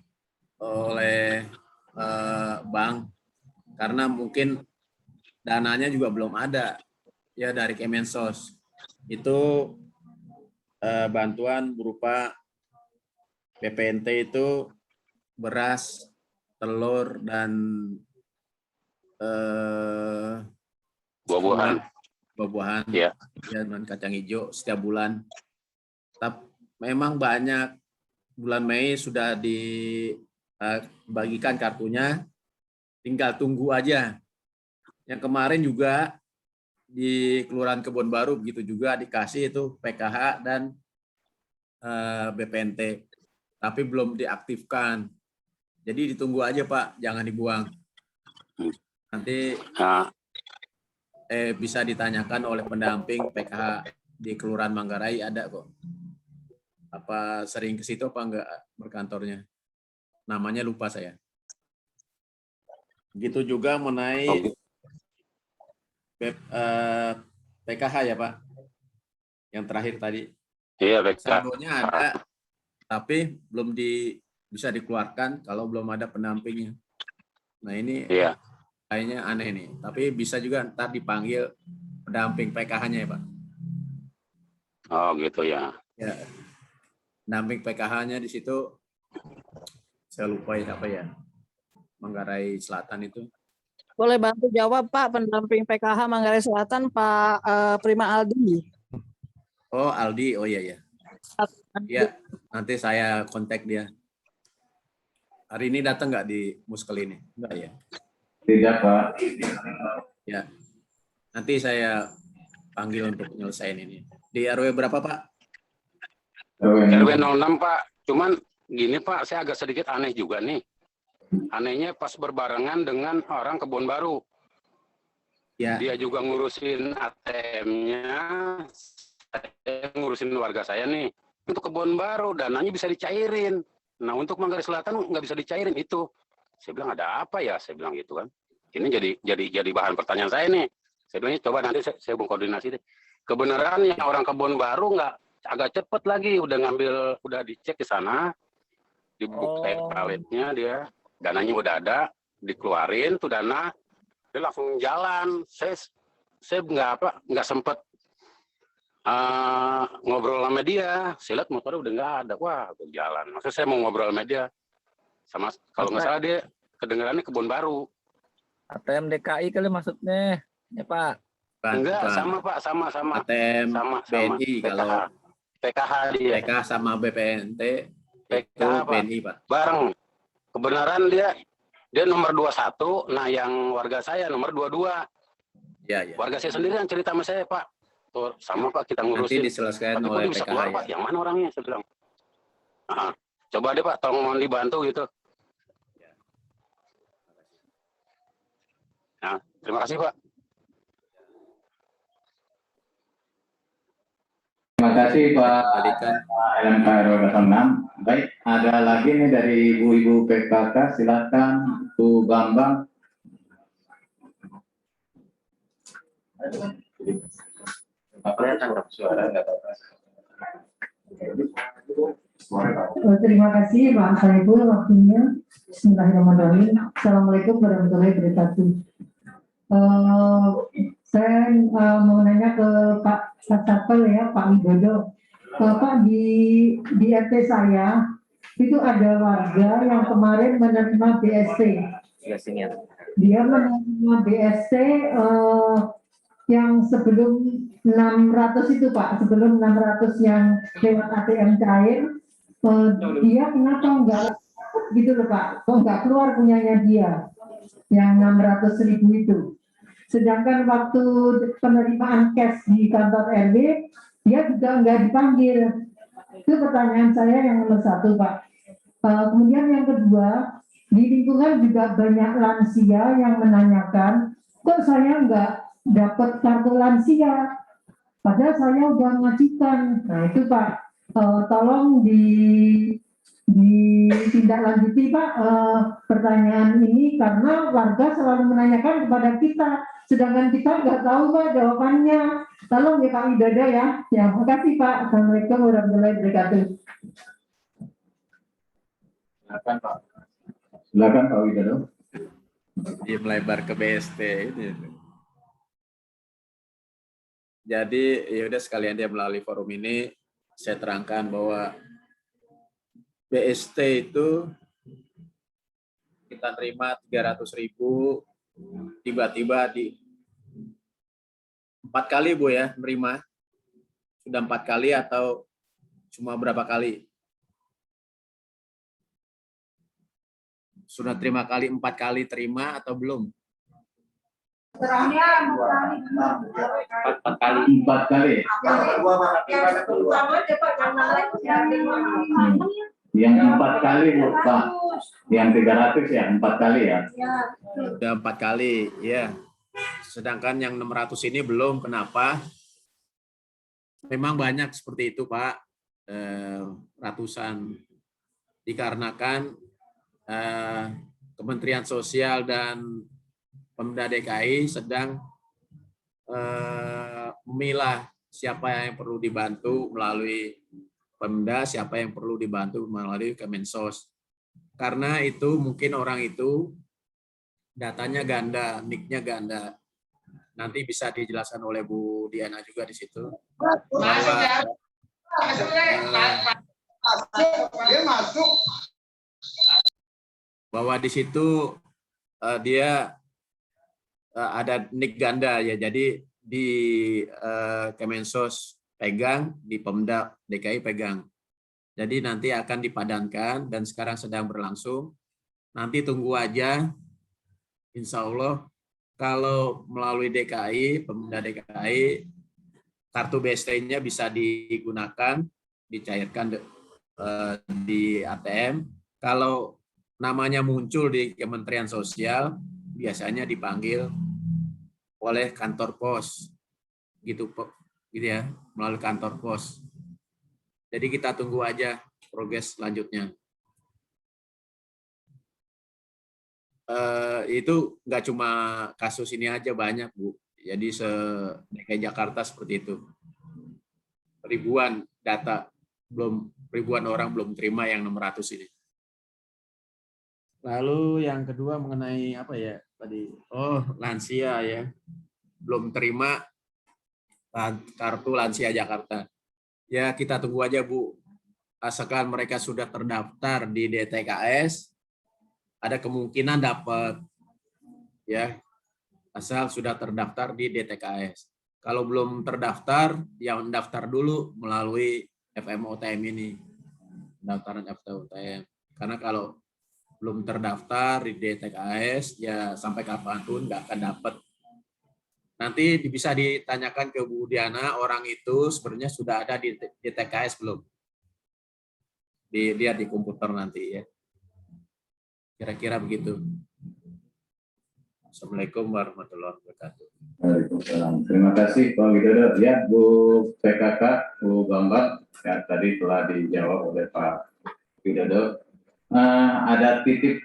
oleh bank, karena mungkin dananya juga belum ada ya dari Kemensos. Itu bantuan berupa BPNT itu beras, telur, dan buah-buahan ya, dan kacang hijau setiap bulan. Tapi memang banyak, bulan Mei sudah dibagikan kartunya, tinggal tunggu aja. Yang kemarin juga di Kelurahan Kebon Baru begitu juga dikasih itu PKH dan BPNT, tapi belum diaktifkan. Jadi ditunggu aja, Pak, jangan dibuang. Nanti bisa ditanyakan oleh pendamping PKH di Kelurahan Manggarai, ada kok. Apa sering ke situ apa enggak berkantornya? Namanya lupa saya. Begitu juga mengenai PKH ya, Pak. Yang terakhir tadi. Iya, PKH. Saldonya ada, tapi belum bisa dikeluarkan kalau belum ada pendampingnya. Nah, ini kayaknya aneh nih. Tapi bisa juga ntar dipanggil pendamping PKH-nya ya, Pak. Oh, gitu ya. Ya. Pendamping PKH-nya di situ saya lupa ya apa ya. Manggarai Selatan itu. Boleh bantu jawab, Pak, pendamping PKH Manggarai Selatan, Pak Prima Aldi. Oh, Aldi. Oh iya ya. Ya, nanti saya kontak dia. Hari ini datang nggak di Muskel ini? Enggak ya? Tidak, Pak. Ya. Nanti saya panggil untuk nyelesain ini. Di RW berapa, Pak? RW 06, Pak. Cuman gini, Pak, saya agak sedikit aneh juga nih. Anehnya pas berbarengan dengan orang Kebon Baru. Ya. Dia juga ngurusin ATM-nya, saya ngurusin warga saya nih. Untuk Kebon Baru, dananya bisa dicairin. Nah, untuk Manggarai Selatan nggak bisa dicairin itu. Saya bilang, ada apa ya? Saya bilang gitu kan. Ini jadi bahan pertanyaan saya nih. Saya bilang, coba nanti saya koordinasi deh. Kebenaran yang orang Kebon Baru nggak agak cepet lagi, udah dicek di sana, dibuka paletnya dia, dananya udah ada, dikeluarin tuh dana, dia langsung jalan. Saya nggak sempet ngobrol sama dia. Saya lihat motornya udah nggak ada, wah jalan. Maksudnya saya mau ngobrol sama dia, sama kalau nggak salah dia kedengarannya Kebon Baru. ATM DKI kali maksudnya, ya Pak. Enggak, sama Pak, sama. ATM Sama. BNI kalau PKH dia. PK sama BPNT itu PKH, Pak. BNI, Pak. Bareng. Kebenaran dia nomor 21, nah yang warga saya nomor 22. Ya. Warga saya sendiri yang cerita sama saya, Pak. Tuh, sama Pak, kita Nanti ngurusin. diselesaikan Tapi kok oleh dia bisa PKH keluar, ya. Pak? Yang mana orangnya? Saya bilang. Coba deh Pak, tolong mohon dibantu gitu. Nah, terima kasih Pak. Terima kasih Pak LMK RW 06. Baik, ada lagi nih dari ibu-ibu PKK, silakan Bu Bambang. Terima kasih Pak Saiful waktunya. Bismillahirrahmanirrahim. Assalamualaikum warahmatullahi wabarakatuh. Saya mau nanya ke Pak Satpel ya, Pak Widodo. Pak, di RT saya itu ada warga yang kemarin menerima BST. Dia menerima BST yang sebelum 600 itu Pak, sebelum 600 yang lewat ATM cair, dia kenapa enggak gitu loh Pak, kok enggak keluar punyanya dia yang 600.000 itu. Sedangkan waktu penerimaan cash di kantor RW, dia juga enggak dipanggil. Itu pertanyaan saya yang nomor satu Pak. Kemudian yang kedua, di lingkungan juga banyak lansia yang menanyakan, kok saya enggak dapat kartu lansia, padahal saya udah mengajukan. Nah itu Pak, tolong ditindaklanjuti Pak pertanyaan ini, karena warga selalu menanyakan kepada kita, sedangkan kita nggak tahu Pak jawabannya. Tolong ya Pak Widodo ya. Ya, makasih Pak. Assalamualaikum warahmatullahi wabarakatuh. Silakan Pak Widodo. Dia melebar ke BST ini. Jadi ya udah sekalian dia melalui forum ini saya terangkan bahwa BST itu kita terima 300.000 tiba-tiba di 4 kali Bu ya menerima. Sudah 4 kali atau cuma berapa kali? Sudah terima kali 4 kali terima atau belum? Empat kali. Yang 4 kali Pak, yang 300 ya 4 kali ya. Sudah 4 kali ya. Sedangkan yang 600 ini belum. Kenapa? Memang banyak seperti itu Pak, ratusan. Dikarenakan Kementerian Sosial dan Pemda DKI sedang memilah siapa yang perlu dibantu melalui Pemda, siapa yang perlu dibantu melalui Kemensos. Karena itu mungkin orang itu datanya ganda, nick-nya ganda. Nanti bisa dijelaskan oleh Bu Diana juga di situ. Bahwa di situ dia ada nick ganda ya, jadi di Kemensos pegang, di Pemda DKI pegang. Jadi nanti akan dipadankan dan sekarang sedang berlangsung. Nanti tunggu aja, insya Allah kalau melalui DKI, Pemda DKI, kartu BST-nya bisa digunakan, dicairkan di ATM. Kalau namanya muncul di Kementerian Sosial, biasanya dipanggil oleh kantor pos, gitu ya, melalui kantor pos. Jadi kita tunggu aja progres selanjutnya. Itu nggak cuma kasus ini aja, banyak Bu. Jadi DKI Jakarta seperti itu. Ribuan data, ribuan orang belum terima yang 600 ini. Lalu yang kedua mengenai apa ya tadi? Oh, lansia ya. Belum terima kartu lansia Jakarta. Ya, kita tunggu aja Bu. Asalkan mereka sudah terdaftar di DTKS, ada kemungkinan dapat ya. Asal sudah terdaftar di DTKS. Kalau belum terdaftar, yang daftar dulu melalui FMOTM ini, pendaftaran FMOTM. Karena kalau belum terdaftar di DTKS, ya sampai kapanpun nggak akan dapat. Nanti bisa ditanyakan ke Bu Diana, orang itu sebenarnya sudah ada di DTKS belum? Dilihat di komputer nanti ya. Kira-kira begitu. Assalamualaikum warahmatullahi wabarakatuh. Waalaikumsalam. Terima kasih Pak Widodo. Ya, Bu PKK, Bu Bambang, ya, tadi telah dijawab oleh Pak Widodo. Ada titip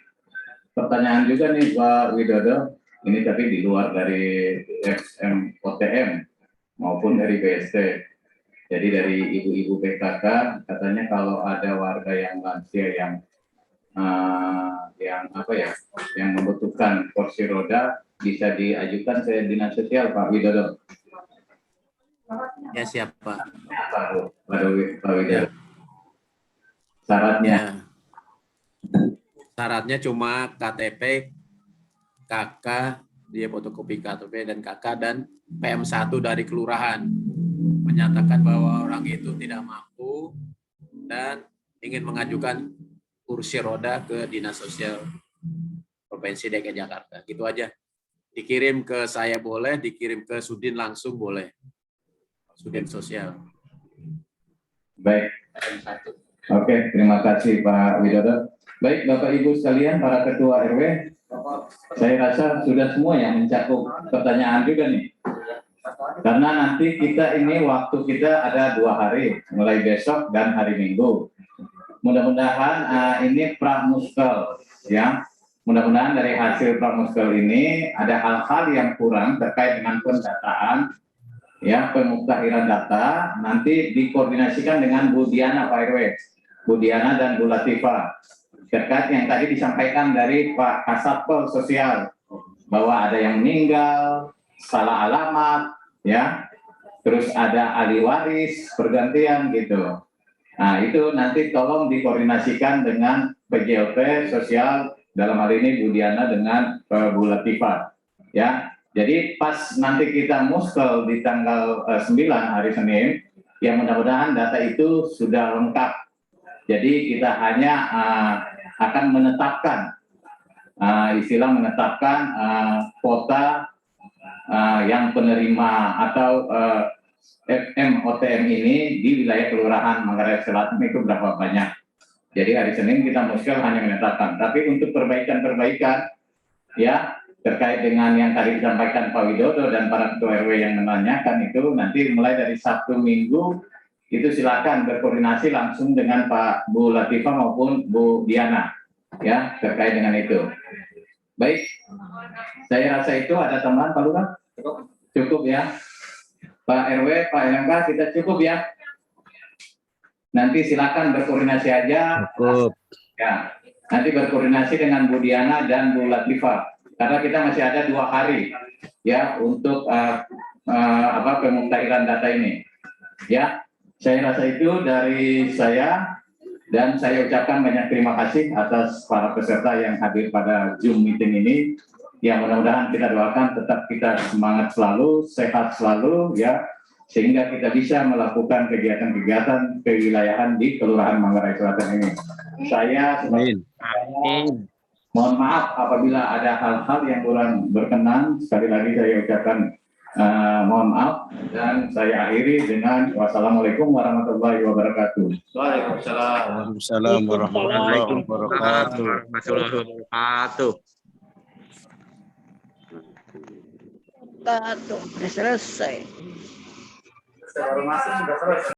pertanyaan juga nih Pak Widodo. Ini tapi di luar dari FMOTM maupun dari BST. Jadi dari ibu-ibu PKK katanya kalau ada warga yang lansia yang membutuhkan kursi roda bisa diajukan ke dinas sosial Pak Widodo. Ya siapa? Pak Widodo. Syaratnya? Syaratnya cuma KTP, KK, dia fotokopi KTP dan KK dan PM1 dari kelurahan. Menyatakan bahwa orang itu tidak mampu dan ingin mengajukan kursi roda ke Dinas Sosial Provinsi DKI Jakarta. Gitu aja. Dikirim ke saya boleh, dikirim ke Sudin langsung boleh. Sudin Sosial. Baik. Oke, terima kasih Pak Widodo. Baik, Bapak Ibu sekalian, para ketua RW, saya rasa sudah semua yang mencakup pertanyaan juga nih. Karena nanti kita ini waktu kita ada 2 hari, mulai besok dan hari Minggu. Mudah-mudahan ini pramuskel, ya. Mudah-mudahan dari hasil pramuskel ini ada hal-hal yang kurang terkait dengan pendataan, ya, pemuktahiran data, nanti dikoordinasikan dengan Bu Diana Pak RW, Bu Diana dan Bu Latifah. Terkait yang tadi disampaikan dari Pak Kasatpol Sosial, bahwa ada yang meninggal, salah alamat, ya, terus ada ahli waris, pergantian gitu. Nah, itu nanti tolong dikoordinasikan dengan PJLP Sosial, dalam hal ini Bu Diana dengan Bu Latifah. Ya, jadi pas nanti kita muskel di tanggal 9 hari Senin, ya mudah-mudahan data itu sudah lengkap. Jadi kita hanya akan menetapkan, istilah menetapkan kuota yang penerima atau FMOTM ini di wilayah Kelurahan Manggarai Selatan itu berapa banyak. Jadi hari Senin kita muskel hanya menetapkan. Tapi untuk perbaikan-perbaikan, ya, terkait dengan yang tadi disampaikan Pak Widodo dan para ketua RW yang menanyakan itu, nanti mulai dari Sabtu Minggu itu silakan berkoordinasi langsung dengan Pak Bu Latifah maupun Bu Diana, ya, terkait dengan itu. Baik, saya rasa itu ada tambahan Pak Lurah? Cukup ya. Pak RW, Pak LMK, kita cukup ya. Nanti silakan berkoordinasi aja. Cukup. Ya, nanti berkoordinasi dengan Bu Diana dan Bu Latifah. Karena kita masih ada 2 hari ya untuk pemuktahiran data ini. Ya, saya rasa itu dari saya, dan saya ucapkan banyak terima kasih atas para peserta yang hadir pada Zoom meeting ini. Ya, mudah-mudahan kita doakan tetap kita semangat selalu, sehat selalu, ya, sehingga kita bisa melakukan kegiatan-kegiatan kewilayahan di Kelurahan Manggarai Selatan ini. Saya mohon maaf apabila ada hal-hal yang kurang berkenan. Sekali lagi saya ucapkan mohon maaf, dan saya akhiri dengan wassalamualaikum warahmatullahi wabarakatuh. Waalaikumsalam warahmatullahi wabarakatuh. Udah selesai. Baru masuk sudah selesai.